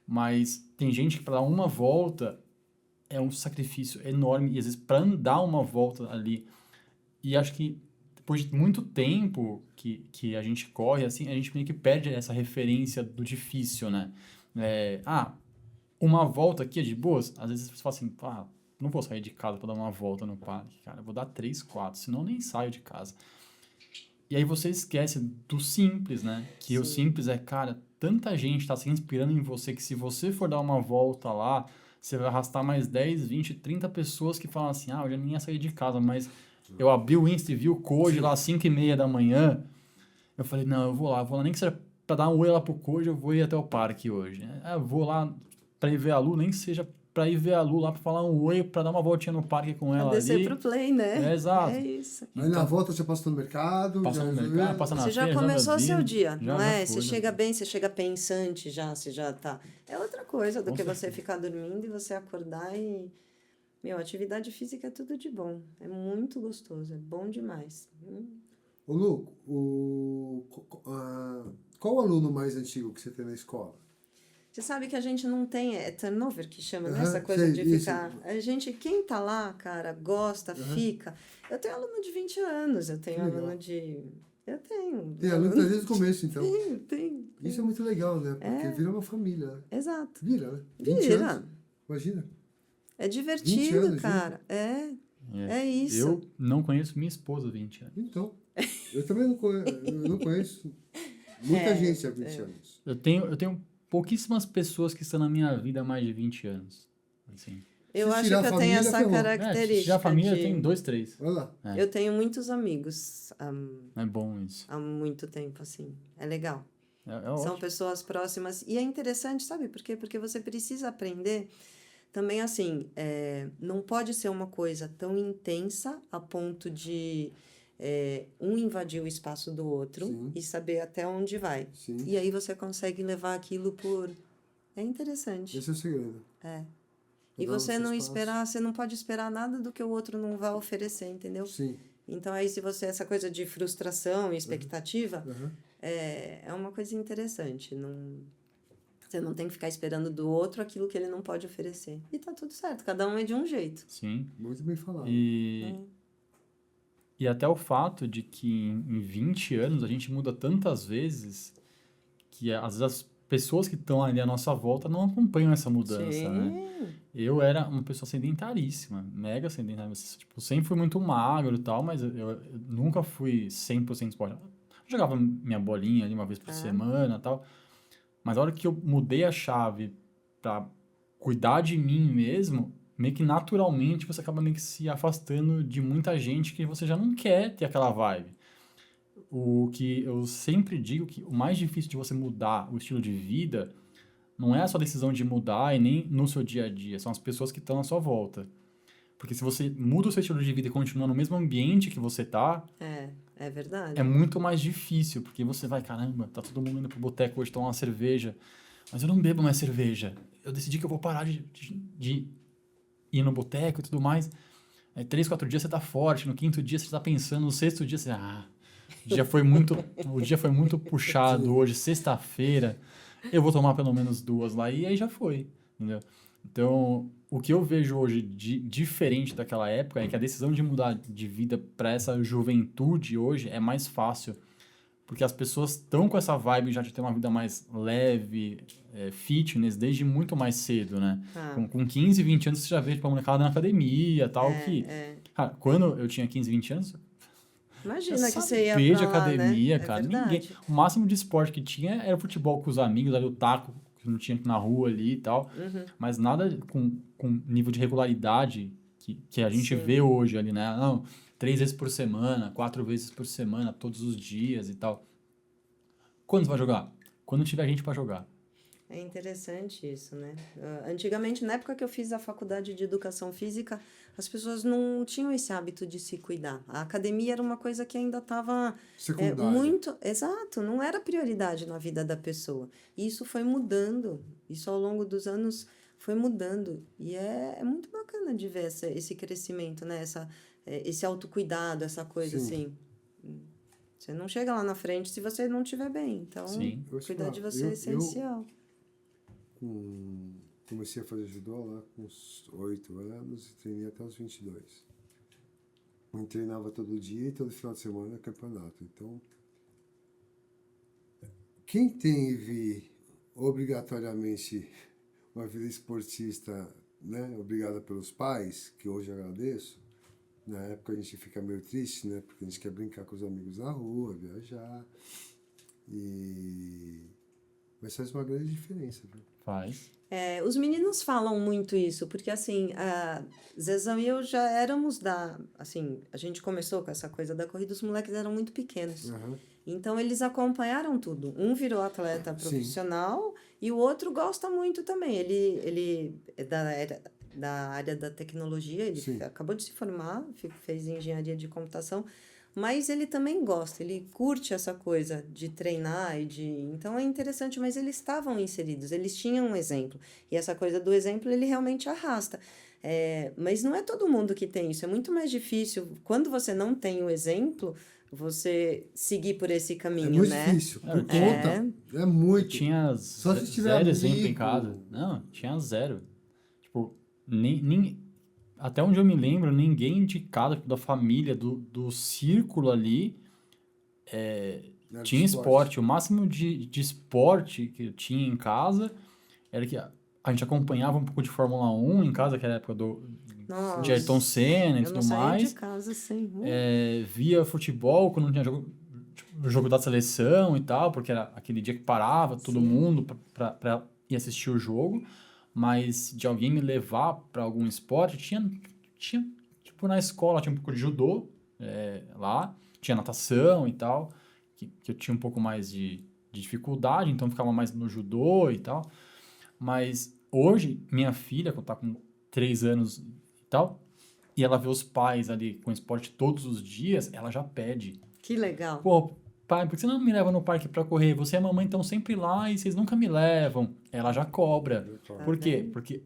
Speaker 1: Mas tem gente que para dar uma volta é um sacrifício enorme. E às vezes para andar uma volta ali... E acho que depois de muito tempo que a gente corre, assim, a gente meio que perde essa referência do difícil, né? Uma volta aqui é de boas. Às vezes você fala assim, não vou sair de casa para dar uma volta no parque, cara. Eu vou dar 3, 4, senão eu nem saio de casa. E aí você esquece do simples, né? Que o simples é, cara, tanta gente está se inspirando em você que se você for dar uma volta lá, você vai arrastar mais 10, 20, 30 pessoas que falam assim, eu já nem ia sair de casa, mas eu abri o Insta e vi o Koji lá às 5h30 da manhã. Eu falei, não, eu vou lá nem que seja para dar um oi lá pro Koji, eu vou ir até o parque hoje. Eu vou lá para ir ver a Lu, nem que seja para ir ver a Lu lá, para falar um oi, para dar uma voltinha no parque com ela
Speaker 3: descer
Speaker 1: ali.
Speaker 3: pro play, né?
Speaker 1: Exato.
Speaker 3: É isso.
Speaker 2: Aí na volta você passa no mercado.
Speaker 1: Passa no mercado, passa na
Speaker 3: Você já
Speaker 1: feira,
Speaker 3: começou
Speaker 1: resolve
Speaker 3: seu
Speaker 1: as
Speaker 3: dia,
Speaker 1: vidas,
Speaker 3: não é?
Speaker 1: foi,
Speaker 3: Você chega bem, você chega pensante já, você já tá... É outra coisa do
Speaker 1: Com
Speaker 3: que você
Speaker 1: certeza.
Speaker 3: ficar dormindo e você acordar e... Meu, atividade física é tudo de bom. É muito gostoso, é bom demais.
Speaker 2: Ô Lu, qual o aluno mais antigo que você tem na escola?
Speaker 3: Você sabe que a gente não tem, turnover que chama, né?
Speaker 2: Aham,
Speaker 3: Essa coisa
Speaker 2: sei,
Speaker 3: de
Speaker 2: isso.
Speaker 3: ficar... A gente, quem tá lá, cara, gosta, fica. Eu tenho aluno de 20 anos, eu tenho
Speaker 2: Que legal.
Speaker 3: aluno de... Eu tenho.
Speaker 2: Tem aluno desde o começo, então.
Speaker 3: Tem.
Speaker 2: Isso é muito legal, né? Porque vira uma família, né?
Speaker 3: Exato.
Speaker 2: Vira, né? 20
Speaker 3: Vira.
Speaker 2: anos. Imagina.
Speaker 3: É
Speaker 2: 20
Speaker 3: divertido,
Speaker 2: anos,
Speaker 3: cara. É isso.
Speaker 1: Eu não conheço minha esposa há 20 anos.
Speaker 2: Então, eu também não conheço muita gente há 20 anos.
Speaker 1: Eu tenho pouquíssimas pessoas que estão na minha vida há mais de 20 anos. Assim.
Speaker 3: Eu
Speaker 2: Se
Speaker 3: acho
Speaker 2: tirar
Speaker 3: que
Speaker 2: a
Speaker 3: eu tenho
Speaker 2: família,
Speaker 3: essa
Speaker 2: ferrou.
Speaker 3: característica.
Speaker 1: Já a família
Speaker 3: de...
Speaker 1: tem 2, 3.
Speaker 2: Olha lá.
Speaker 1: É.
Speaker 3: Eu tenho muitos amigos
Speaker 1: É bom isso.
Speaker 3: há muito tempo, assim. É legal.
Speaker 1: É
Speaker 3: São
Speaker 1: ótimo.
Speaker 3: pessoas próximas. E é interessante, sabe por quê? Porque você precisa aprender também, assim, não pode ser uma coisa tão intensa a ponto de um invadir o espaço do outro
Speaker 2: Sim.
Speaker 3: e saber até onde vai.
Speaker 2: Sim.
Speaker 3: E aí você consegue levar aquilo por... É interessante.
Speaker 2: Esse é o segredo.
Speaker 3: E
Speaker 2: Dar o
Speaker 3: você
Speaker 2: seu
Speaker 3: não
Speaker 2: espaço.
Speaker 3: esperar, você não pode esperar nada do que o outro não vai oferecer, entendeu?
Speaker 2: Sim.
Speaker 3: Então, aí, se você, essa coisa de frustração e expectativa,
Speaker 2: Aham.
Speaker 3: é uma coisa interessante. Você não tem que ficar esperando do outro aquilo que ele não pode oferecer. E tá tudo certo, cada um é de um jeito.
Speaker 1: Sim.
Speaker 2: Muito bem falado.
Speaker 1: E até o fato de que em 20 anos a gente muda tantas vezes que às vezes as pessoas que estão ali à nossa volta não acompanham essa mudança, né? Eu era uma pessoa sedentaríssima, mega sedentária. Tipo, sempre fui muito magro e tal, mas eu nunca fui 100% esporte. Eu jogava minha bolinha ali uma vez por semana e tal. Mas a hora que eu mudei a chave pra cuidar de mim mesmo, meio que naturalmente você acaba meio que se afastando de muita gente que você já não quer ter aquela vibe. O que eu sempre digo que o mais difícil de você mudar o estilo de vida não é a sua decisão de mudar e nem no seu dia a dia, são as pessoas que estão à sua volta. Porque se você muda o seu estilo de vida e continua no mesmo ambiente que você tá,
Speaker 3: É verdade.
Speaker 1: é muito mais difícil, porque você vai, caramba, tá todo mundo indo pro boteco hoje tomar uma cerveja, mas eu não bebo mais cerveja. Eu decidi que eu vou parar de ir no boteco e tudo mais. Aí 3, 4 dias você tá forte, no 5º dia você tá pensando, no 6º dia você... o dia foi muito puxado hoje, sexta-feira, eu vou tomar pelo menos 2 lá, e aí já foi, entendeu? Então, o que eu vejo hoje de diferente daquela época é que a decisão de mudar de vida para essa juventude hoje é mais fácil, porque as pessoas estão com essa vibe já de ter uma vida mais leve, fitness, desde muito mais cedo, né? Com 15, 20 anos você já vê tipo, a molecada na academia, tal, Cara, quando eu tinha 15, 20 anos...
Speaker 3: Imagina que você ia
Speaker 1: de
Speaker 3: pra lá,
Speaker 1: academia,
Speaker 3: né?
Speaker 1: cara,
Speaker 3: verdade.
Speaker 1: ninguém... O máximo de esporte que tinha era futebol com os amigos, ali o taco, que não tinha na rua ali e tal, mas nada com nível de regularidade que a gente vê hoje ali, né? Não, 3 vezes por semana, 4 vezes por semana, todos os dias e tal. Quando você vai jogar? Quando tiver gente pra jogar.
Speaker 3: É interessante isso, né? Antigamente, na época que eu fiz a faculdade de educação física, as pessoas não tinham esse hábito de se cuidar. A academia era uma coisa que ainda estava
Speaker 2: Secundária.
Speaker 3: muito... Exato, não era prioridade na vida da pessoa. E isso foi mudando. Isso ao longo dos anos foi mudando. E é muito bacana de ver esse crescimento, né? Esse autocuidado, essa coisa assim. Você não chega lá na frente se você não estiver bem. Então, cuidar de você é essencial.
Speaker 2: Comecei a fazer judô lá com uns 8 anos e treinei até os 22. Eu treinava todo dia e todo final de semana campeonato. Então, quem teve obrigatoriamente uma vida esportista, né, obrigada pelos pais, que hoje eu agradeço, na época a gente fica meio triste, né, porque a gente quer brincar com os amigos na rua, viajar, mas faz uma grande diferença, viu?
Speaker 1: Faz.
Speaker 3: Os meninos falam muito isso, porque assim, Zezão e eu já éramos assim, a gente começou com essa coisa da corrida, os moleques eram muito pequenos. Então, eles acompanharam tudo. Um virou atleta profissional e o outro gosta muito também. Ele é da área da tecnologia, ele acabou de se formar, fez engenharia de computação, mas ele também gosta, ele curte essa coisa de treinar então é interessante, mas eles estavam inseridos, eles tinham um exemplo, e essa coisa do exemplo ele realmente arrasta, mas não é todo mundo que tem isso, é muito mais difícil, quando você não tem o exemplo, você seguir por esse caminho, né?
Speaker 2: É muito difícil, por conta, é muito.
Speaker 1: Tinha
Speaker 2: Só se tiver
Speaker 1: zero
Speaker 2: amigo.
Speaker 1: exemplo em casa. Não, tinha zero. Tipo, nem até onde eu me lembro, ninguém de casa, da família, do círculo ali, tinha esporte. O máximo de esporte que eu tinha em casa era que a gente acompanhava um pouco de Fórmula 1 em casa, que era a época de Ayrton Senna e tudo mais.
Speaker 3: De casa, sim.
Speaker 1: Via futebol, quando não tinha jogo. Tipo, o jogo da seleção e tal, porque era aquele dia que parava todo mundo pra ir assistir o jogo, mas de alguém me levar pra algum esporte, tinha tipo, na escola tinha um pouco de judô lá, tinha natação e tal, que eu tinha um pouco mais de dificuldade, então ficava mais no judô e tal. Mas hoje, minha filha, que tá com 3 anos e tal, e ela vê os pais ali com esporte todos os dias, ela já pede.
Speaker 3: Que legal.
Speaker 1: Pô, pai, por que você não me leva no parque pra correr? Você e a mamãe estão sempre lá e vocês nunca me levam. Ela já cobra.
Speaker 2: Tá
Speaker 1: Por quê?
Speaker 3: vendo?
Speaker 1: Porque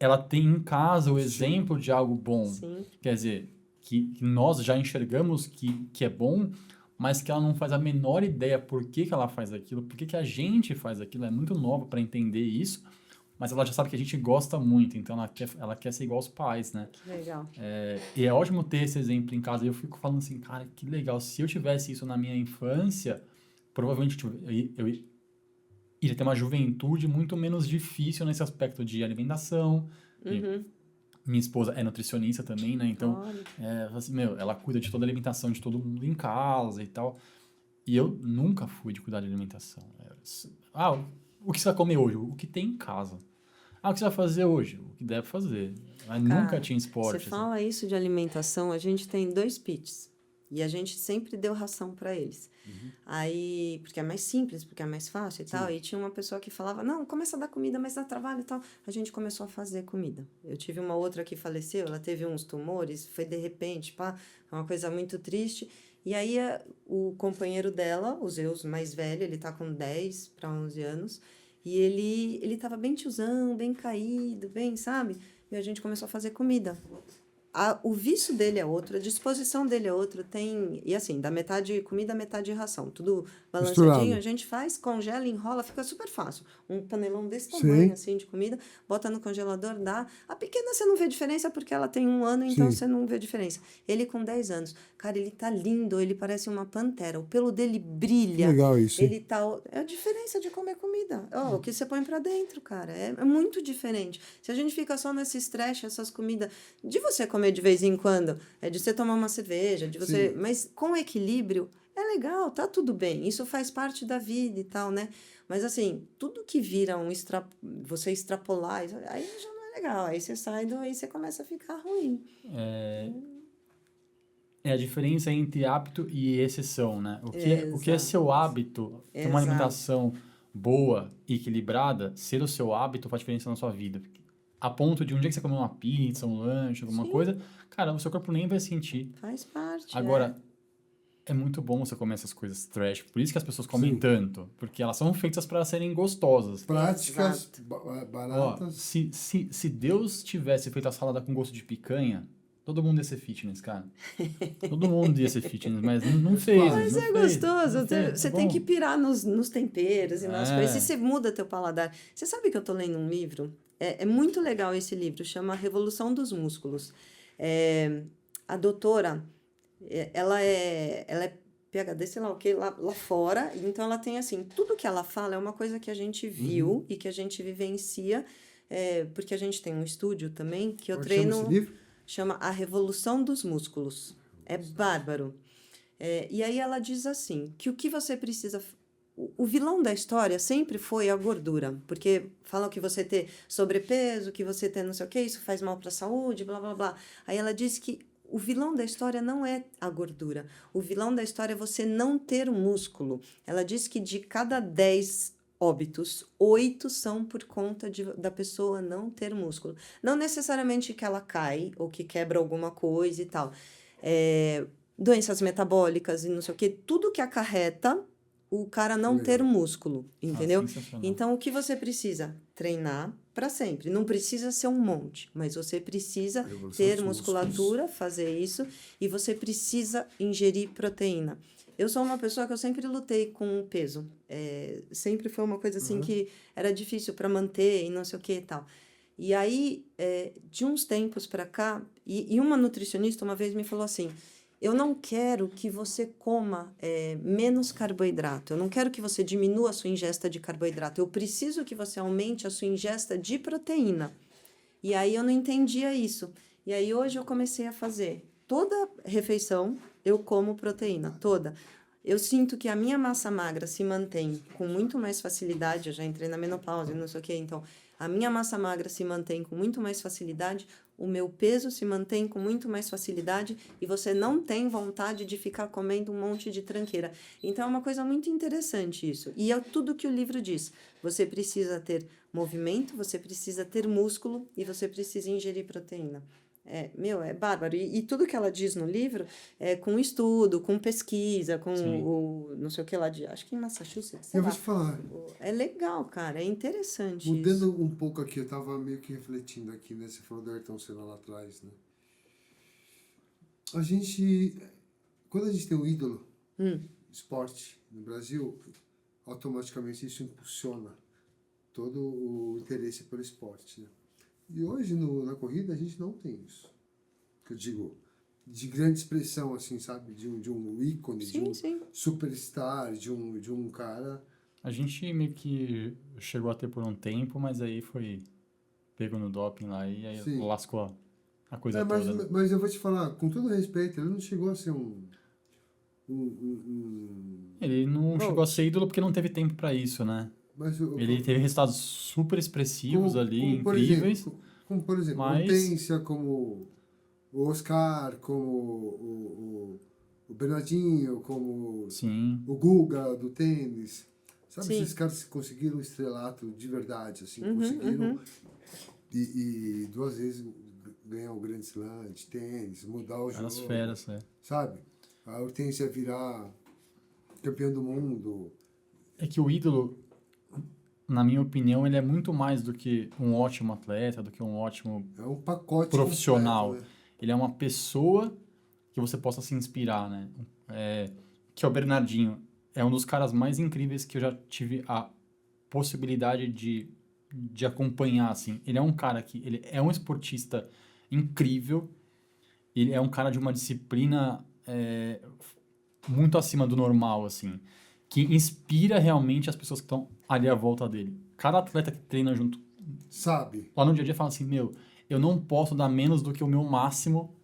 Speaker 1: ela tem em casa o exemplo de algo bom.
Speaker 3: Sim.
Speaker 1: Quer dizer, que nós já enxergamos que é bom, mas que ela não faz a menor ideia por que ela faz aquilo, por que a gente faz aquilo. É muito nova para entender isso, mas ela já sabe que a gente gosta muito, então ela quer ser igual aos pais, né?
Speaker 3: Que legal.
Speaker 1: E é ótimo ter esse exemplo em casa. E eu fico falando assim, cara, que legal. Se eu tivesse isso na minha infância, provavelmente eu iria ter uma juventude muito menos difícil nesse aspecto de alimentação.
Speaker 3: Uhum.
Speaker 1: Minha esposa é nutricionista também, né? Então,
Speaker 3: Olha.
Speaker 1: assim, ela cuida de toda a alimentação de todo mundo em casa e tal. E eu nunca fui de cuidar de alimentação. O que você vai comer hoje? O que tem em casa. O que você vai fazer hoje? O que deve fazer. Mas nunca tinha esporte.
Speaker 3: Você
Speaker 1: assim.
Speaker 3: fala isso de alimentação, a gente tem 2 pits. E a gente sempre deu ração para eles. Aí, porque é mais simples, porque é mais fácil e tal. E tinha uma pessoa que falava, não, começa a dar comida, mas dá trabalho e tal. A gente começou a fazer comida. Eu tive uma outra que faleceu, ela teve uns tumores, foi de repente, uma coisa muito triste. E aí, o companheiro dela, o Zeus mais velho, ele tá com 10 para 11 anos, e ele tava bem tiozão, bem caído, bem, sabe? E a gente começou a fazer comida. O vício dele é outro, a disposição dele é outra, e assim, da metade comida, metade ração, tudo balanceadinho,
Speaker 2: Misturado.
Speaker 3: a gente faz, congela, enrola, fica super fácil. Um panelão desse
Speaker 2: Sim.
Speaker 3: tamanho, assim, de comida, bota no congelador, dá. A pequena você não vê diferença porque ela tem 1 ano, então
Speaker 2: Sim.
Speaker 3: você não vê diferença. Ele com 10 anos, cara, ele tá lindo, ele parece uma pantera, o pelo dele brilha.
Speaker 2: Que legal isso, hein?
Speaker 3: Ele tá. É a diferença de comer comida. O que você põe pra dentro, cara. É muito diferente. Se a gente fica só nesse estresse, essas comidas, de você comer de vez em quando, de você tomar uma cerveja, de você.
Speaker 2: Sim.
Speaker 3: Mas com equilíbrio, é legal, tá tudo bem. Isso faz parte da vida e tal, né? Mas assim, tudo que vira você extrapolar, aí já não é legal. Aí você sai aí você começa a ficar ruim.
Speaker 1: É a diferença entre hábito e exceção, né? O que é
Speaker 3: Exato.
Speaker 1: seu hábito, ter uma
Speaker 3: Exato.
Speaker 1: alimentação boa e equilibrada, ser o seu hábito faz diferença na sua vida. A ponto de um dia que você comer uma pizza, um lanche, alguma
Speaker 3: Sim.
Speaker 1: coisa, cara, o seu corpo nem vai sentir.
Speaker 3: Faz parte.
Speaker 1: Agora, é muito bom você comer essas coisas trash. Por isso que as pessoas comem tanto. Porque elas são feitas para serem gostosas.
Speaker 2: Práticas,
Speaker 3: Exato.
Speaker 1: Ó,
Speaker 2: baratas.
Speaker 1: se Deus tivesse feito a salada com gosto de picanha, todo mundo ia ser fitness, cara. Todo mundo ia ser fitness, mas não fez.
Speaker 3: Mas
Speaker 1: não
Speaker 3: é
Speaker 1: fez,
Speaker 3: gostoso.
Speaker 1: não fez.
Speaker 3: Você
Speaker 1: É
Speaker 3: tem
Speaker 1: bom.
Speaker 3: que pirar nos temperos e nas
Speaker 1: É.
Speaker 3: coisas. E você muda teu paladar. Você sabe que eu tô lendo um livro? É muito legal esse livro. Chama Revolução dos Músculos. A doutora, ela é PhD, sei lá o que, lá fora. Então, ela tem assim, tudo que ela fala é uma coisa que a gente viu e que a gente vivencia. Porque a gente tem um estúdio também que eu
Speaker 2: Como é que chama
Speaker 3: treino...
Speaker 2: esse livro?
Speaker 3: Chama A Revolução dos Músculos. É bárbaro. E aí ela diz assim, que o que você precisa... O vilão da história sempre foi a gordura, porque falam que você ter sobrepeso, que você ter não sei o que, isso faz mal para a saúde, blá, blá, blá. Aí ela diz que o vilão da história não é a gordura. O vilão da história é você não ter músculo. Ela diz que de cada 10 óbitos, 8 são por conta da pessoa não ter músculo. Não necessariamente que ela cai ou que quebra alguma coisa e tal. Doenças metabólicas e não sei o que, tudo que acarreta o cara não ter músculo, entendeu?
Speaker 1: Sensacional.
Speaker 3: Então, o que você precisa? Treinar para sempre. Não precisa ser um monte, mas você precisa ter musculatura, fazer isso, e você precisa ingerir proteína. Eu sou uma pessoa que eu sempre lutei com o peso. Sempre foi uma coisa assim que era difícil para manter e não sei o que e tal. E aí, de uns tempos para cá, e uma nutricionista uma vez me falou assim, eu não quero que você coma menos carboidrato, eu não quero que você diminua a sua ingesta de carboidrato, eu preciso que você aumente a sua ingesta de proteína. E aí eu não entendia isso. E aí hoje eu comecei a fazer toda refeição, eu como proteína, toda. Eu sinto que a minha massa magra se mantém com muito mais facilidade. Eu já entrei na menopausa, não sei o quê. Então, a minha massa magra se mantém com muito mais facilidade. O meu peso se mantém com muito mais facilidade. E você não tem vontade de ficar comendo um monte de tranqueira. Então, é uma coisa muito interessante isso. E é tudo que o livro diz. Você precisa ter movimento, você precisa ter músculo e você precisa ingerir proteína. É bárbaro. E tudo que ela diz no livro é com estudo, com pesquisa, com
Speaker 1: Sim.
Speaker 3: o não sei o que lá de. Acho que em Massachusetts. Sei
Speaker 2: Eu vou
Speaker 3: lá.
Speaker 2: te falar,
Speaker 3: É legal, cara. É interessante isso.
Speaker 2: mudando um pouco aqui, eu tava meio que refletindo aqui, né? Você falou do Ayrton Senna lá atrás, né? Quando a gente tem um ídolo, esporte no Brasil, automaticamente isso impulsiona todo o interesse pelo esporte, né? E hoje na corrida a gente não tem isso. Que eu digo, de grande expressão, assim, sabe? De um ícone, de um
Speaker 3: Sim.
Speaker 2: superstar, de um cara.
Speaker 1: A gente meio que chegou a ter por um tempo, mas aí foi pego no doping lá e aí
Speaker 2: Sim.
Speaker 1: lascou a coisa
Speaker 2: Mas,
Speaker 1: toda. Né?
Speaker 2: mas eu vou te falar, com todo respeito, ele não chegou a ser
Speaker 1: Ele não chegou a ser ídolo porque não teve tempo pra isso, né?
Speaker 2: mas
Speaker 1: Ele teve resultados super expressivos ali, incríveis.
Speaker 2: Como, por exemplo,
Speaker 1: mas-
Speaker 2: Hortência, como o Oscar, como o Bernardinho, como
Speaker 1: Sim,
Speaker 2: o Guga do tênis. Sabe,
Speaker 3: Sim.
Speaker 2: esses caras que conseguiram um estrelato de verdade, assim, conseguiram e 2 vezes ganhar o Grand Slam de tênis, mudar o
Speaker 1: eras
Speaker 2: jogo,
Speaker 1: feras, né?
Speaker 2: sabe? A Hortência virar campeã do mundo.
Speaker 1: É que o ídolo, na minha opinião, ele é muito mais do que um ótimo atleta, do que um ótimo
Speaker 2: É um pacote
Speaker 1: profissional.
Speaker 2: completo, né?
Speaker 1: Ele é uma pessoa que você possa se inspirar, né? Que é o Bernardinho. É um dos caras mais incríveis que eu já tive a possibilidade de acompanhar, assim. Ele é um cara que... Ele é um esportista incrível. Ele é um cara de uma disciplina muito acima do normal, assim. Que inspira realmente as pessoas que estão ali à volta dele. Cada atleta que treina junto
Speaker 2: Sabe?
Speaker 1: lá no dia a dia fala assim, meu, eu não posso dar menos do que o meu máximo,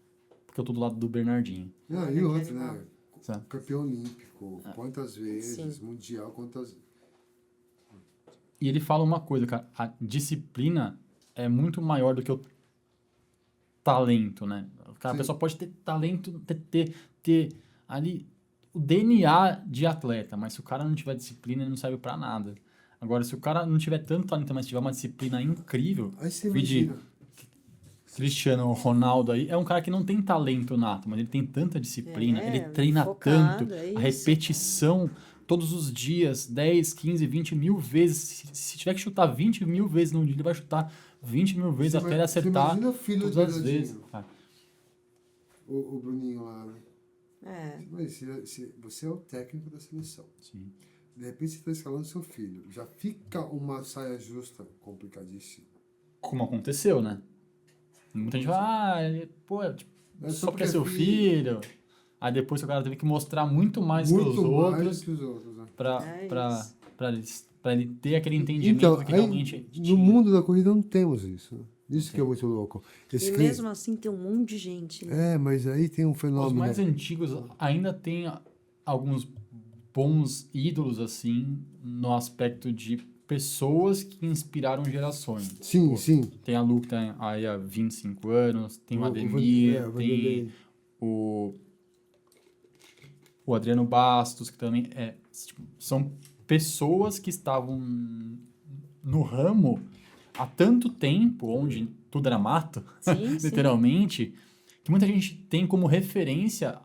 Speaker 1: porque eu tô do lado do Bernardinho.
Speaker 2: Não,
Speaker 3: Olha
Speaker 2: e
Speaker 3: que
Speaker 2: outro,
Speaker 3: animal.
Speaker 2: né?
Speaker 1: Sabe?
Speaker 2: Campeão olímpico, quantas vezes,
Speaker 3: Sim.
Speaker 2: mundial, quantas...
Speaker 1: E ele fala uma coisa, cara, a disciplina é muito maior do que o talento, né? Cara, a
Speaker 2: Sim.
Speaker 1: pessoa pode ter talento, ter ali o DNA de atleta, mas se o cara não tiver disciplina, ele não serve pra nada. Agora, se o cara não tiver tanto talento, mas tiver uma disciplina incrível,
Speaker 2: Aí você
Speaker 1: vide
Speaker 2: imagina.
Speaker 1: Cristiano Ronaldo aí, é um cara que não tem talento nato, mas ele tem tanta disciplina, ele treina
Speaker 3: focado,
Speaker 1: tanto,
Speaker 3: é
Speaker 1: a
Speaker 3: isso.
Speaker 1: repetição todos os dias, 10, 15, 20 mil vezes. Se tiver que chutar 20 mil vezes no dia, ele vai chutar 20 mil vezes até ele
Speaker 2: Você
Speaker 1: acertar
Speaker 2: imagina o filho
Speaker 1: todas
Speaker 2: do
Speaker 1: as vezes.
Speaker 2: Bernardinho,
Speaker 1: Cara.
Speaker 2: o Bruninho lá, né?
Speaker 3: É.
Speaker 2: Mas você é o técnico da seleção.
Speaker 1: Sim.
Speaker 2: De repente você está escalando seu filho. Já fica uma saia justa complicadíssima.
Speaker 1: Como aconteceu, né? Muita gente fala, tipo,
Speaker 2: É
Speaker 1: só porque
Speaker 2: porque
Speaker 1: é seu filho. Aí depois o cara teve que mostrar muito mais que os
Speaker 2: Muito mais
Speaker 1: outros
Speaker 2: que os outros, né?
Speaker 1: pra ele ter aquele entendimento
Speaker 2: Então,
Speaker 1: do que
Speaker 2: aí,
Speaker 1: realmente
Speaker 2: no
Speaker 1: tinha.
Speaker 2: mundo da corrida não temos isso. Né? Isso que é muito louco.
Speaker 3: E mesmo assim tem um monte de gente, né?
Speaker 2: mas aí tem um
Speaker 1: Os
Speaker 2: fenômeno.
Speaker 1: mais antigos ainda tem alguns bons ídolos, assim, no aspecto de pessoas que inspiraram gerações.
Speaker 2: Sim,
Speaker 1: Tipo,
Speaker 2: sim.
Speaker 1: tem a Lu que tá aí há 25 anos, tem o Ademir,
Speaker 2: o
Speaker 1: tem
Speaker 2: Vanderlei.
Speaker 1: o Adriano Bastos, que também tipo, são pessoas que estavam no ramo há tanto tempo, onde tudo era mato,
Speaker 3: Sim, sim.
Speaker 1: literalmente, que muita gente tem como referência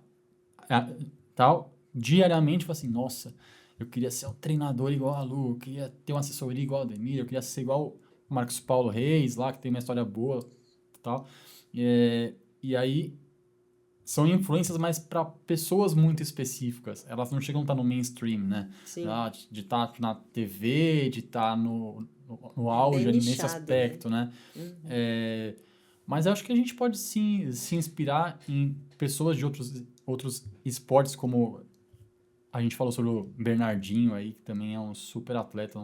Speaker 1: tal, diariamente, fala assim, nossa, eu queria ser um treinador igual a Lu, eu queria ter uma assessoria igual a Ademir, eu queria ser igual o Marcos Paulo Reis, lá, que tem uma história boa tal. E aí são influências mais para pessoas muito específicas. Elas não chegam a estar no mainstream, né?
Speaker 3: Sim.
Speaker 1: De estar na TV, de estar no auge
Speaker 3: Bem
Speaker 1: ali nesse
Speaker 3: nichado,
Speaker 1: aspecto, né? Mas eu acho que a gente pode sim se inspirar em pessoas de outros esportes, como a gente falou sobre o Bernardinho aí, que também é um super atleta.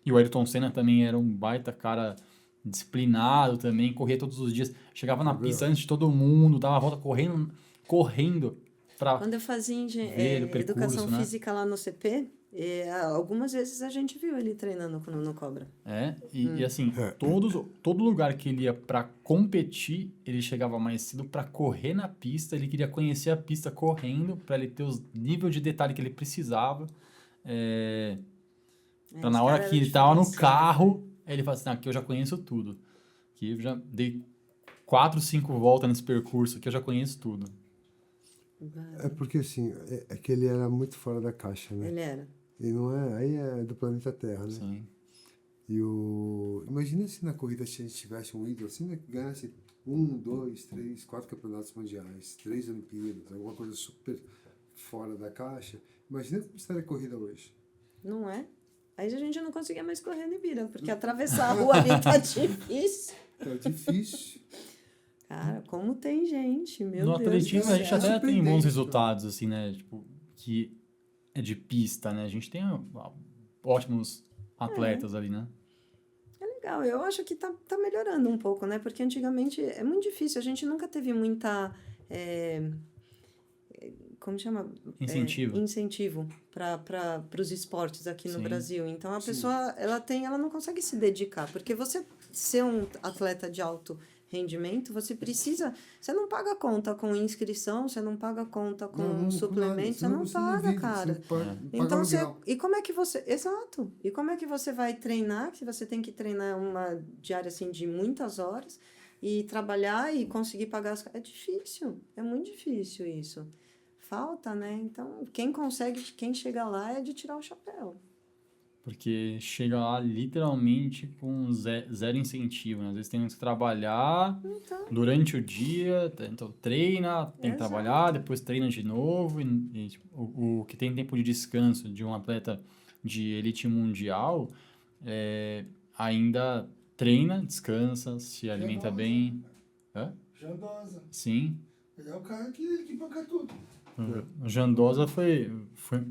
Speaker 1: E o Ayrton Senna também era um baita cara disciplinado também, corria todos os dias, chegava na pista antes de todo mundo, dava a volta correndo para
Speaker 3: Quando eu fazia
Speaker 1: ver o percurso,
Speaker 3: educação
Speaker 1: né?
Speaker 3: física lá no CP, algumas vezes a gente viu ele treinando no cobra.
Speaker 1: E assim, todo lugar que ele ia para competir, ele chegava mais cedo para correr na pista, ele queria conhecer a pista correndo, para ele ter os níveis de detalhe que ele precisava. Para na
Speaker 3: os
Speaker 1: hora
Speaker 3: caras
Speaker 1: que
Speaker 3: eram
Speaker 1: ele tava no
Speaker 3: diferenciados.
Speaker 1: carro, aí ele fala assim, aqui eu já conheço tudo. Aqui eu já dei 4, 5 voltas nesse percurso, aqui eu já conheço tudo.
Speaker 2: É porque assim, é que ele era muito fora da caixa, né?
Speaker 3: Ele era.
Speaker 2: E não é, aí é do planeta Terra, né?
Speaker 1: Sim.
Speaker 2: Imagina se na corrida a gente tivesse um ídolo assim, né, que ganhasse 1, 2, 3, 4 campeonatos mundiais, 3 Olimpíadas, alguma coisa super fora da caixa. Imagina como estaria a corrida hoje.
Speaker 3: Não é? Aí a gente não conseguia mais correr no Ibira, porque atravessar a rua ali tá difícil.
Speaker 2: É difícil.
Speaker 3: Cara, como tem gente, meu
Speaker 1: No
Speaker 3: Deus
Speaker 1: atletismo
Speaker 3: do
Speaker 1: a gente
Speaker 3: céu.
Speaker 1: até tem
Speaker 2: surpreendente,
Speaker 1: bons
Speaker 2: cara.
Speaker 1: resultados, assim, né? Tipo, que é de pista, né? A gente tem ótimos atletas ali, né?
Speaker 3: É legal, eu acho que tá melhorando um pouco, né? Porque antigamente é muito difícil, a gente nunca teve muita... como chama?
Speaker 1: Incentivo.
Speaker 3: Incentivo para os esportes aqui no
Speaker 1: Sim.
Speaker 3: Brasil. Então, a
Speaker 2: Sim.
Speaker 3: pessoa, ela não consegue se dedicar, porque você ser um atleta de alto rendimento, você não paga conta com inscrição, você não paga conta com suplemento, você não paga, cara. Então, e como é que você... Exato. E como é que você vai treinar? Que você tem que treinar uma diária, assim, de muitas horas e trabalhar e conseguir pagar as... É difícil. É muito difícil isso. Falta, né? Então, quem chega lá é de tirar o chapéu.
Speaker 1: Porque chega lá literalmente com zero incentivo, né? Às vezes tem que trabalhar durante o dia, então treina, tem que trabalhar, depois treina de novo. E, tipo, o que tem tempo de descanso de um atleta de elite mundial ainda treina, descansa, se alimenta bem. Hã?
Speaker 4: Jandosa.
Speaker 1: Sim.
Speaker 4: Ele é o cara que banca tudo.
Speaker 1: O Jandosa foi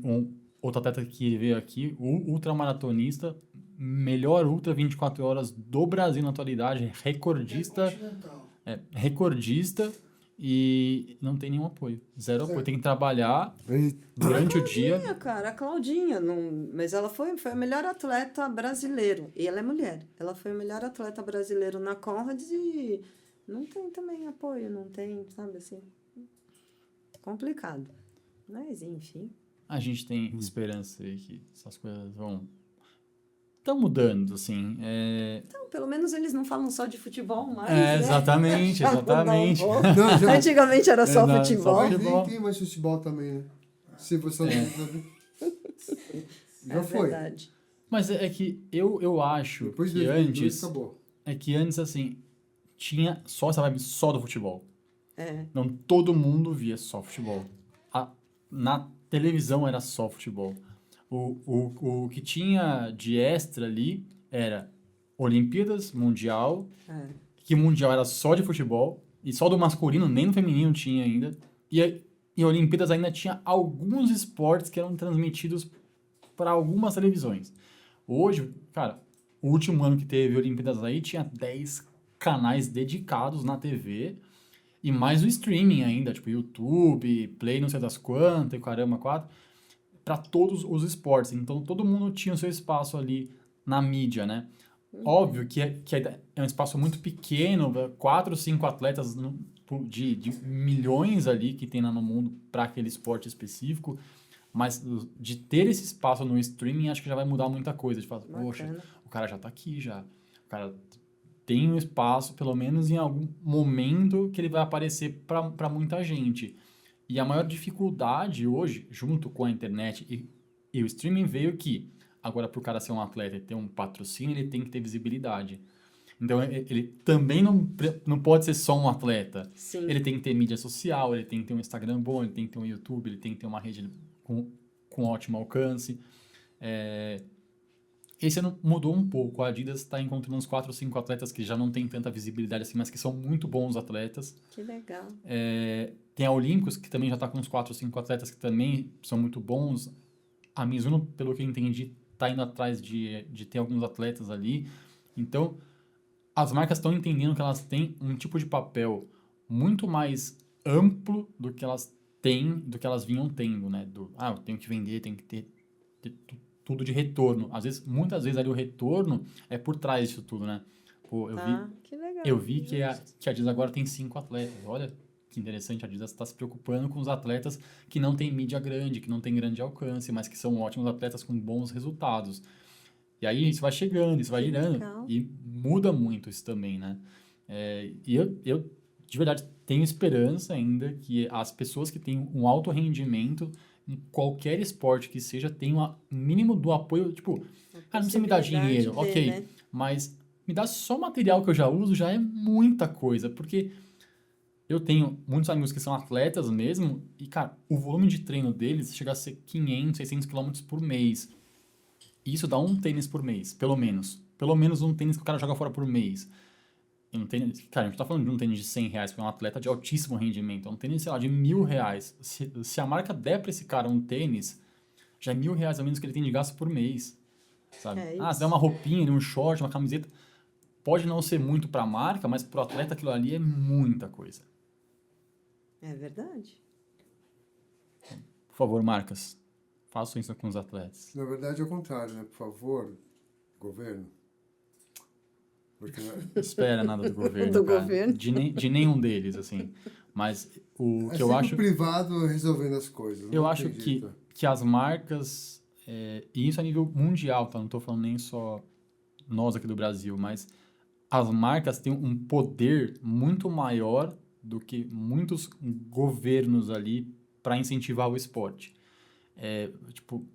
Speaker 1: um outro atleta que veio aqui, o ultramaratonista, melhor ultra 24 horas do Brasil na atualidade, recordista, recordista e não tem nenhum apoio, zero apoio, tem que trabalhar durante o dia.
Speaker 3: Cara, a Claudinha, mas ela foi a melhor atleta brasileiro, e ela é mulher, ela foi a melhor atleta brasileiro na Conrads e não tem também apoio, não tem, sabe assim, complicado, mas enfim.
Speaker 1: A gente tem esperança aí que essas coisas estão mudando, assim.
Speaker 3: Então, pelo menos eles não falam só de futebol mais,
Speaker 1: É,
Speaker 3: né?
Speaker 1: exatamente, exatamente.
Speaker 2: Não, já,
Speaker 3: Antigamente era só
Speaker 1: Não,
Speaker 3: futebol.
Speaker 1: só
Speaker 2: mas
Speaker 1: futebol.
Speaker 2: nem tem mais futebol também, né? Se você já foi.
Speaker 3: Verdade.
Speaker 1: Mas é que eu acho
Speaker 2: Depois de
Speaker 1: que
Speaker 2: 2002
Speaker 1: antes...
Speaker 2: acabou.
Speaker 1: É que antes, assim, tinha só essa vibe só do futebol.
Speaker 3: É.
Speaker 1: Não todo mundo via só futebol. Na televisão era só futebol. O que tinha de extra ali era Olimpíadas, Mundial, que Mundial era só de futebol, e só do masculino, nem no feminino tinha ainda. E Olimpíadas ainda tinha alguns esportes que eram transmitidos para algumas televisões. Hoje, cara, o último ano que teve Olimpíadas aí tinha 10 canais dedicados na TV e mais o streaming ainda, tipo YouTube, Play não sei das quantas, e caramba, 4, para todos os esportes. Então todo mundo tinha o seu espaço ali na mídia, né? Óbvio que é um espaço muito pequeno, 4 ou 5 atletas de milhões ali que tem lá no mundo para aquele esporte específico, mas de ter esse espaço no streaming, acho que já vai mudar muita coisa. De falar, poxa, o cara já tá aqui já. O cara tem um espaço, pelo menos em algum momento, que ele vai aparecer para muita gente. E a maior dificuldade hoje, junto com a internet e o streaming, veio que agora, para o cara ser um atleta e ter um patrocínio, ele tem que ter visibilidade. Então, ele também não pode ser só um atleta.
Speaker 3: Sim.
Speaker 1: Ele tem que ter mídia social, ele tem que ter um Instagram bom, ele tem que ter um YouTube, ele tem que ter uma rede com ótimo alcance. Esse ano mudou um pouco. A Adidas está encontrando uns 4 ou 5 atletas que já não tem tanta visibilidade assim, mas que são muito bons atletas.
Speaker 3: Que legal.
Speaker 1: Tem a Olímpicos, que também já está com uns 4 ou 5 atletas que também são muito bons. A Mizuno, pelo que eu entendi, está indo atrás de ter alguns atletas ali. Então, as marcas estão entendendo que elas têm um tipo de papel muito mais amplo do que elas têm do que elas vinham tendo, né? Eu tenho que vender, tenho que ter tudo de retorno. Muitas vezes ali o retorno é por trás disso tudo, né? Pô,
Speaker 3: Que legal.
Speaker 1: eu vi que a Adidas agora tem 5 atletas. Olha que interessante, a Adidas está se preocupando com os atletas que não têm mídia grande, que não têm grande alcance, mas que são ótimos atletas com bons resultados. E aí isso vai chegando, isso vai girando.
Speaker 3: Legal.
Speaker 1: E muda muito isso também, né? E eu, de verdade, tenho esperança ainda que as pessoas que têm um alto rendimento em qualquer esporte que seja tenham o mínimo do apoio. Tipo, não precisa me dar dinheiro, ok.
Speaker 3: Né?
Speaker 1: Mas me dá só o material que eu já uso, já é muita coisa. Porque eu tenho muitos amigos que são atletas mesmo e, cara, o volume de treino deles chega a ser 500, 600 quilômetros por mês. Isso dá um tênis por mês, pelo menos. Pelo menos um tênis que o cara joga fora por mês. E um tênis, cara, a gente tá falando de um tênis de R$100 para um atleta de altíssimo rendimento. É um tênis, sei lá, de R$1.000. Se a marca der pra esse cara um tênis, já é R$1.000 a menos que ele tem de gasto por mês. Sabe? Se der uma roupinha, um short, uma camiseta, pode não ser muito pra marca, mas pro atleta aquilo ali é muita coisa.
Speaker 3: É verdade.
Speaker 1: Por favor, marcas, façam isso com os atletas.
Speaker 2: Na verdade, é o contrário, né? Por favor, governo. Porque
Speaker 1: Espera nada do governo,
Speaker 3: Do
Speaker 1: cara.
Speaker 3: governo.
Speaker 1: De nenhum deles, assim. Mas o que eu acho...
Speaker 2: o privado resolvendo as coisas.
Speaker 1: Eu
Speaker 2: não
Speaker 1: acho
Speaker 2: tem jeito.
Speaker 1: que as marcas... e isso a nível mundial, tá? Não tô falando nem só nós aqui do Brasil, mas as marcas têm um poder muito maior do que muitos governos ali para incentivar o esporte.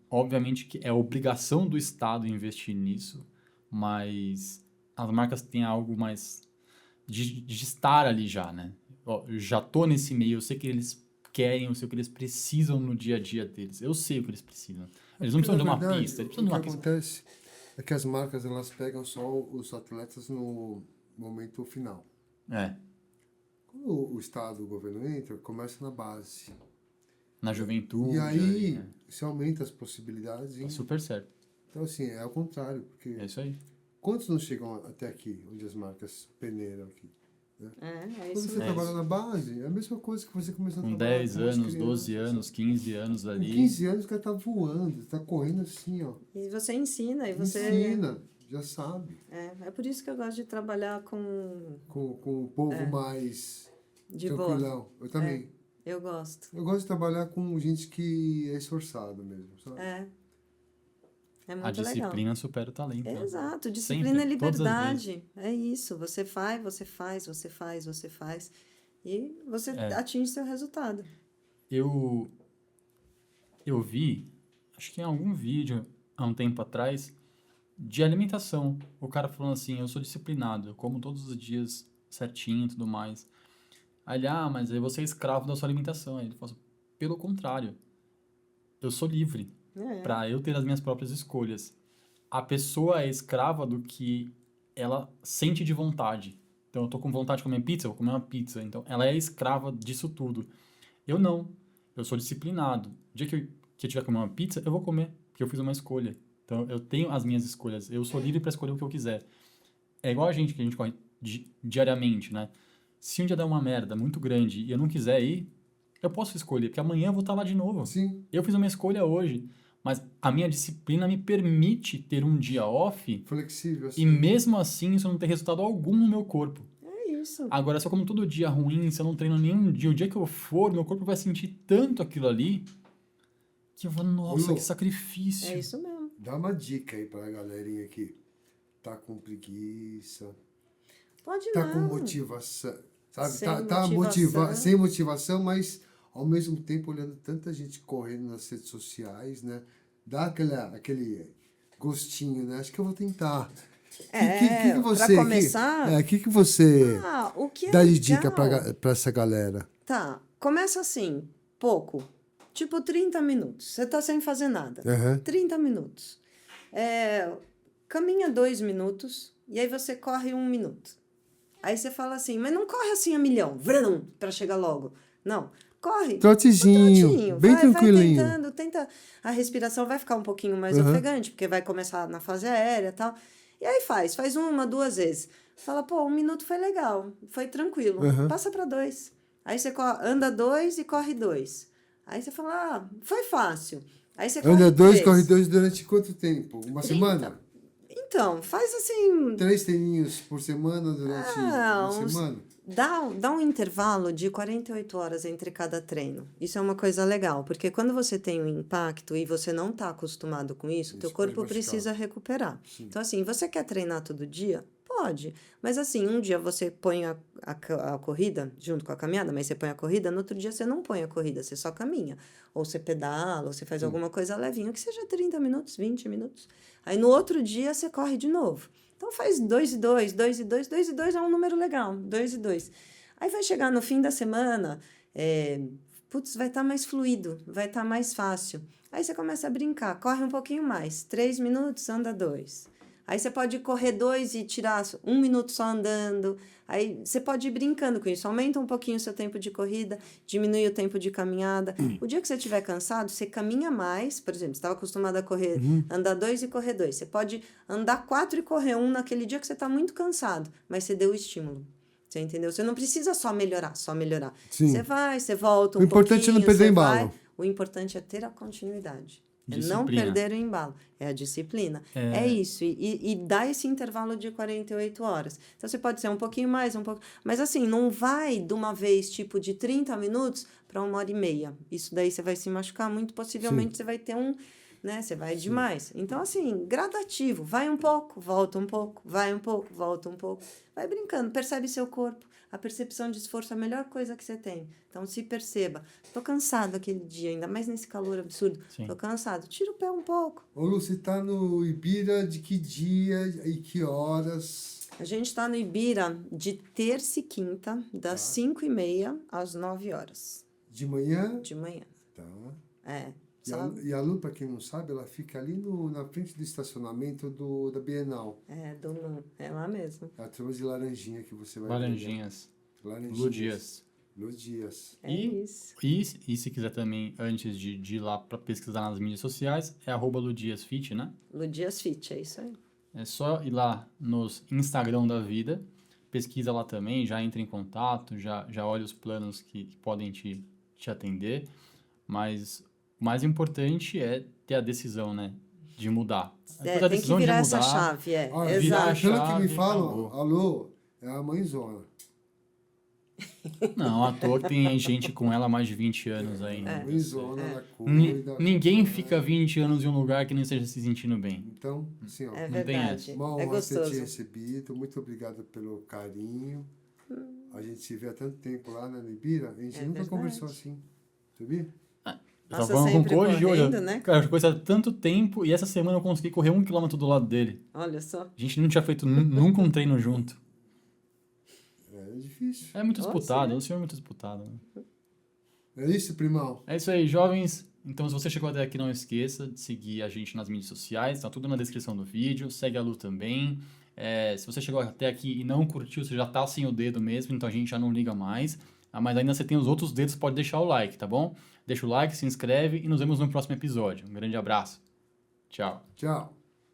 Speaker 1: Obviamente que é obrigação do Estado investir nisso, mas as marcas têm algo mais de estar ali já, né? Eu já tô nesse meio, eu sei que eles querem, eu sei o que eles precisam no dia a dia deles. Eu sei o que eles precisam. Eles não precisam de uma pista, eles precisam de uma pista.
Speaker 2: O que acontece é que as marcas, elas pegam só os atletas no momento final. Quando o Estado, o governo entra, começa na base.
Speaker 1: Na juventude.
Speaker 2: E aí,
Speaker 1: né?
Speaker 2: você aumenta as possibilidades.
Speaker 1: É super certo.
Speaker 2: Então, assim, é o contrário. Porque
Speaker 1: É isso aí.
Speaker 2: quantos não chegam até aqui, onde as marcas peneiram aqui? Né?
Speaker 3: É
Speaker 2: Quando
Speaker 3: isso
Speaker 2: você
Speaker 3: mesmo.
Speaker 2: trabalha na base, é a mesma coisa que você começar a
Speaker 1: Com
Speaker 2: trabalhar
Speaker 1: 10
Speaker 2: com as
Speaker 1: anos, 12
Speaker 2: crianças.
Speaker 1: anos, 15 anos
Speaker 2: Com
Speaker 1: ali.
Speaker 2: 15 anos o cara tá voando, tá correndo assim, ó.
Speaker 3: E você ensina, e você...
Speaker 2: Ensina, já sabe.
Speaker 3: É por isso que eu gosto de trabalhar com...
Speaker 2: Com o povo mais
Speaker 3: De
Speaker 2: tranquilão.
Speaker 3: boa.
Speaker 2: Eu também.
Speaker 3: Eu gosto.
Speaker 2: Eu gosto de trabalhar com gente que é esforçado mesmo, sabe?
Speaker 3: É muito
Speaker 1: A
Speaker 3: legal.
Speaker 1: disciplina supera o talento. né?
Speaker 3: Exato, disciplina
Speaker 1: Sempre,
Speaker 3: é
Speaker 1: todas as
Speaker 3: liberdade. É isso. Você faz, você faz, você faz, você faz. E você atinge seu resultado.
Speaker 1: Eu vi, acho que em algum vídeo, há um tempo atrás, de alimentação. O cara falando assim, eu sou disciplinado, eu como todos os dias certinho e tudo mais. Aí ele, mas aí você é escravo da sua alimentação. Aí ele falou assim, pelo contrário, eu sou livre para eu ter as minhas próprias escolhas. A pessoa é escrava do que ela sente de vontade. Então, eu tô com vontade de comer pizza, eu vou comer uma pizza. Então, ela é escrava disso tudo. Eu não. Eu sou disciplinado. O dia que eu tiver que comer uma pizza, eu vou comer, porque eu fiz uma escolha. Então, eu tenho as minhas escolhas. Eu sou livre para escolher o que eu quiser. É igual a gente, que a gente corre diariamente, né? Se um dia der uma merda muito grande e eu não quiser ir, eu posso escolher, porque amanhã eu vou estar lá de novo.
Speaker 2: Sim.
Speaker 1: Eu fiz uma escolha hoje, mas a minha disciplina me permite ter um dia off
Speaker 2: Flexível, assim.
Speaker 1: e mesmo assim isso não ter resultado algum no meu corpo.
Speaker 3: É isso.
Speaker 1: Agora, se eu como todo dia ruim, se eu não treino nenhum dia, o dia que eu for, meu corpo vai sentir tanto aquilo ali que eu vou, nossa,
Speaker 2: Lu,
Speaker 1: que sacrifício.
Speaker 3: É isso mesmo.
Speaker 2: Dá uma dica aí pra galerinha que tá com preguiça,
Speaker 3: Pode
Speaker 2: tá
Speaker 3: não.
Speaker 2: com motivação, sabe?
Speaker 3: Sem
Speaker 2: Tá
Speaker 3: motivação.
Speaker 2: sem motivação, mas ao mesmo tempo olhando tanta gente correndo nas redes sociais, né? Dá aquele gostinho, né? Acho que eu vou tentar. Que você,
Speaker 3: pra começar...
Speaker 2: O que você
Speaker 3: o que é
Speaker 2: dá de
Speaker 3: legal...
Speaker 2: dica pra essa galera?
Speaker 3: Tá, começa assim, pouco. Tipo 30 minutos. Você tá sem fazer nada. 30 minutos. Caminha 2 minutos e aí você corre 1 minuto. Aí você fala assim, mas não corre assim a milhão, vrum, pra chegar logo. Não, corre.
Speaker 2: Trotezinho, bem tranquilinho.
Speaker 3: Vai tentando, tenta. A respiração vai ficar um pouquinho mais ofegante, porque vai começar na fase aérea e tal. E aí faz 1, 2 vezes. Fala, 1 minuto foi legal, foi tranquilo. Passa para 2. Aí você anda 2 e corre 2. Aí você fala, ah, foi fácil. Aí você
Speaker 2: Anda
Speaker 3: corre
Speaker 2: 2,
Speaker 3: 3.
Speaker 2: corre 2 durante quanto tempo? Uma
Speaker 3: 30.
Speaker 2: semana?
Speaker 3: Então, faz assim,
Speaker 2: 3 treininhos por semana durante uma semana?
Speaker 3: dá um intervalo de 48 horas entre cada treino. Isso é uma coisa legal, porque quando você tem um impacto e você não está acostumado com isso, teu
Speaker 2: Isso pode
Speaker 3: corpo
Speaker 2: machucar.
Speaker 3: precisa recuperar.
Speaker 2: Sim.
Speaker 3: Então, assim, você quer treinar todo dia? Pode. Mas, assim, um dia você põe a corrida junto com a caminhada, mas você põe a corrida, no outro dia você não põe a corrida, você só caminha. Ou você pedala, ou você faz alguma coisa levinha, que seja 30 minutos, 20 minutos. Aí, no outro dia, você corre de novo. Então, faz 2 e 2, 2 e 2, 2 e 2 é um número legal, 2 e 2. Aí vai chegar no fim da semana, vai estar mais fluido, vai estar mais fácil. Aí você começa a brincar, corre um pouquinho mais, 3 minutos, anda 2. Aí você pode correr 2 e tirar 1 minuto só andando. Aí você pode ir brincando com isso. Aumenta um pouquinho o seu tempo de corrida, diminui o tempo de caminhada. O dia que você estiver cansado, você caminha mais. Por exemplo, você estava acostumado a correr, andar 2 e correr 2. Você pode andar 4 e correr 1 naquele dia que você está muito cansado, mas você deu o estímulo. Você entendeu? Você não precisa só melhorar.
Speaker 2: Sim.
Speaker 3: Você vai, você volta
Speaker 2: O importante é não perder
Speaker 3: você
Speaker 2: embalo.
Speaker 3: vai. O importante é ter a continuidade. É não
Speaker 1: Disciplina.
Speaker 3: perder o embalo. É a disciplina. É isso. E dá esse intervalo de 48 horas. Então, você pode ser um pouquinho mais, um pouco... Mas, assim, não vai de uma vez, tipo, de 30 minutos para 1h30. Isso daí você vai se machucar muito. Possivelmente, você vai ter né? Você vai demais. Então, assim, gradativo. Vai um pouco, volta um pouco. Vai um pouco, volta um pouco. Vai brincando. Percebe seu corpo. A percepção de esforço é a melhor coisa que você tem. Então, se perceba. Tô cansado aquele dia, ainda mais nesse calor absurdo.
Speaker 1: Sim.
Speaker 3: Tô cansado. Tira o pé um pouco.
Speaker 2: Ô, Lu, você tá no Ibira de que dia e que horas?
Speaker 3: A gente está no Ibira de terça e quinta, das 5h30 às 9h
Speaker 2: De manhã?
Speaker 3: de manhã.
Speaker 2: Tá.
Speaker 3: É.
Speaker 2: E a Lu, para quem não sabe, ela fica ali na frente do estacionamento da Bienal.
Speaker 3: É lá mesmo.
Speaker 2: É a turma de Laranjinha que você vai
Speaker 1: Laranjinhas.
Speaker 2: ver. Laranjinhas.
Speaker 1: Lu Dias.
Speaker 2: Lu Dias.
Speaker 3: É
Speaker 1: E-
Speaker 3: isso.
Speaker 1: E se quiser também, antes de ir lá para pesquisar nas mídias sociais, é @ludiasfit, né?
Speaker 3: Ludias Fit, é isso aí.
Speaker 1: É só ir lá nos Instagram da vida, pesquisa lá também, já entra em contato, já olha os planos que podem te atender. Mas o mais importante é ter a decisão, né? De mudar. Depois da
Speaker 3: Tem que
Speaker 1: decisão de
Speaker 3: virar essa
Speaker 1: mudar,
Speaker 3: chave,
Speaker 2: Olha,
Speaker 1: virar a
Speaker 3: exato.
Speaker 2: pelo que me
Speaker 1: chave,
Speaker 2: falam,
Speaker 1: acabou.
Speaker 2: a Lu é a mãezona.
Speaker 1: Não, à toa que tem gente com ela há mais de 20 anos ainda.
Speaker 2: A mãezona, ela
Speaker 1: Ni-
Speaker 2: cuida.
Speaker 1: Ninguém
Speaker 2: cuida.
Speaker 1: fica 20 anos em um lugar que não esteja se sentindo bem.
Speaker 2: Então, assim, ó.
Speaker 3: É
Speaker 1: Não tem
Speaker 3: verdade.
Speaker 1: essa.
Speaker 2: Uma
Speaker 3: É
Speaker 2: honra ter
Speaker 3: gostoso.
Speaker 2: te recebido. Muito obrigado pelo carinho. A gente se vê há tanto tempo lá na Ibira. A gente
Speaker 3: É
Speaker 2: nunca
Speaker 3: verdade.
Speaker 2: conversou assim. Sabia?
Speaker 1: Eu
Speaker 3: Nossa,
Speaker 1: tava falando com
Speaker 3: sempre
Speaker 1: o Koji,
Speaker 3: correndo,
Speaker 1: olha,
Speaker 3: né?
Speaker 1: cara, eu conheço há tanto tempo e essa semana eu consegui correr 1 quilômetro do lado dele.
Speaker 3: Olha só.
Speaker 1: A gente não tinha feito nunca um treino junto.
Speaker 2: É difícil.
Speaker 1: É muito disputado,
Speaker 3: sim.
Speaker 1: o senhor é muito disputado. Né?
Speaker 2: É isso, primão?
Speaker 1: É isso aí, jovens. Então, se você chegou até aqui, não esqueça de seguir a gente nas mídias sociais. Tá tudo na descrição do vídeo. Segue a Lu também. Se você chegou até aqui e não curtiu, você já tá sem o dedo mesmo, então a gente já não liga mais. Mas ainda você tem os outros dedos, pode deixar o like, tá bom? Deixa o like, se inscreve e nos vemos no próximo episódio. Um grande abraço. Tchau.
Speaker 2: Tchau.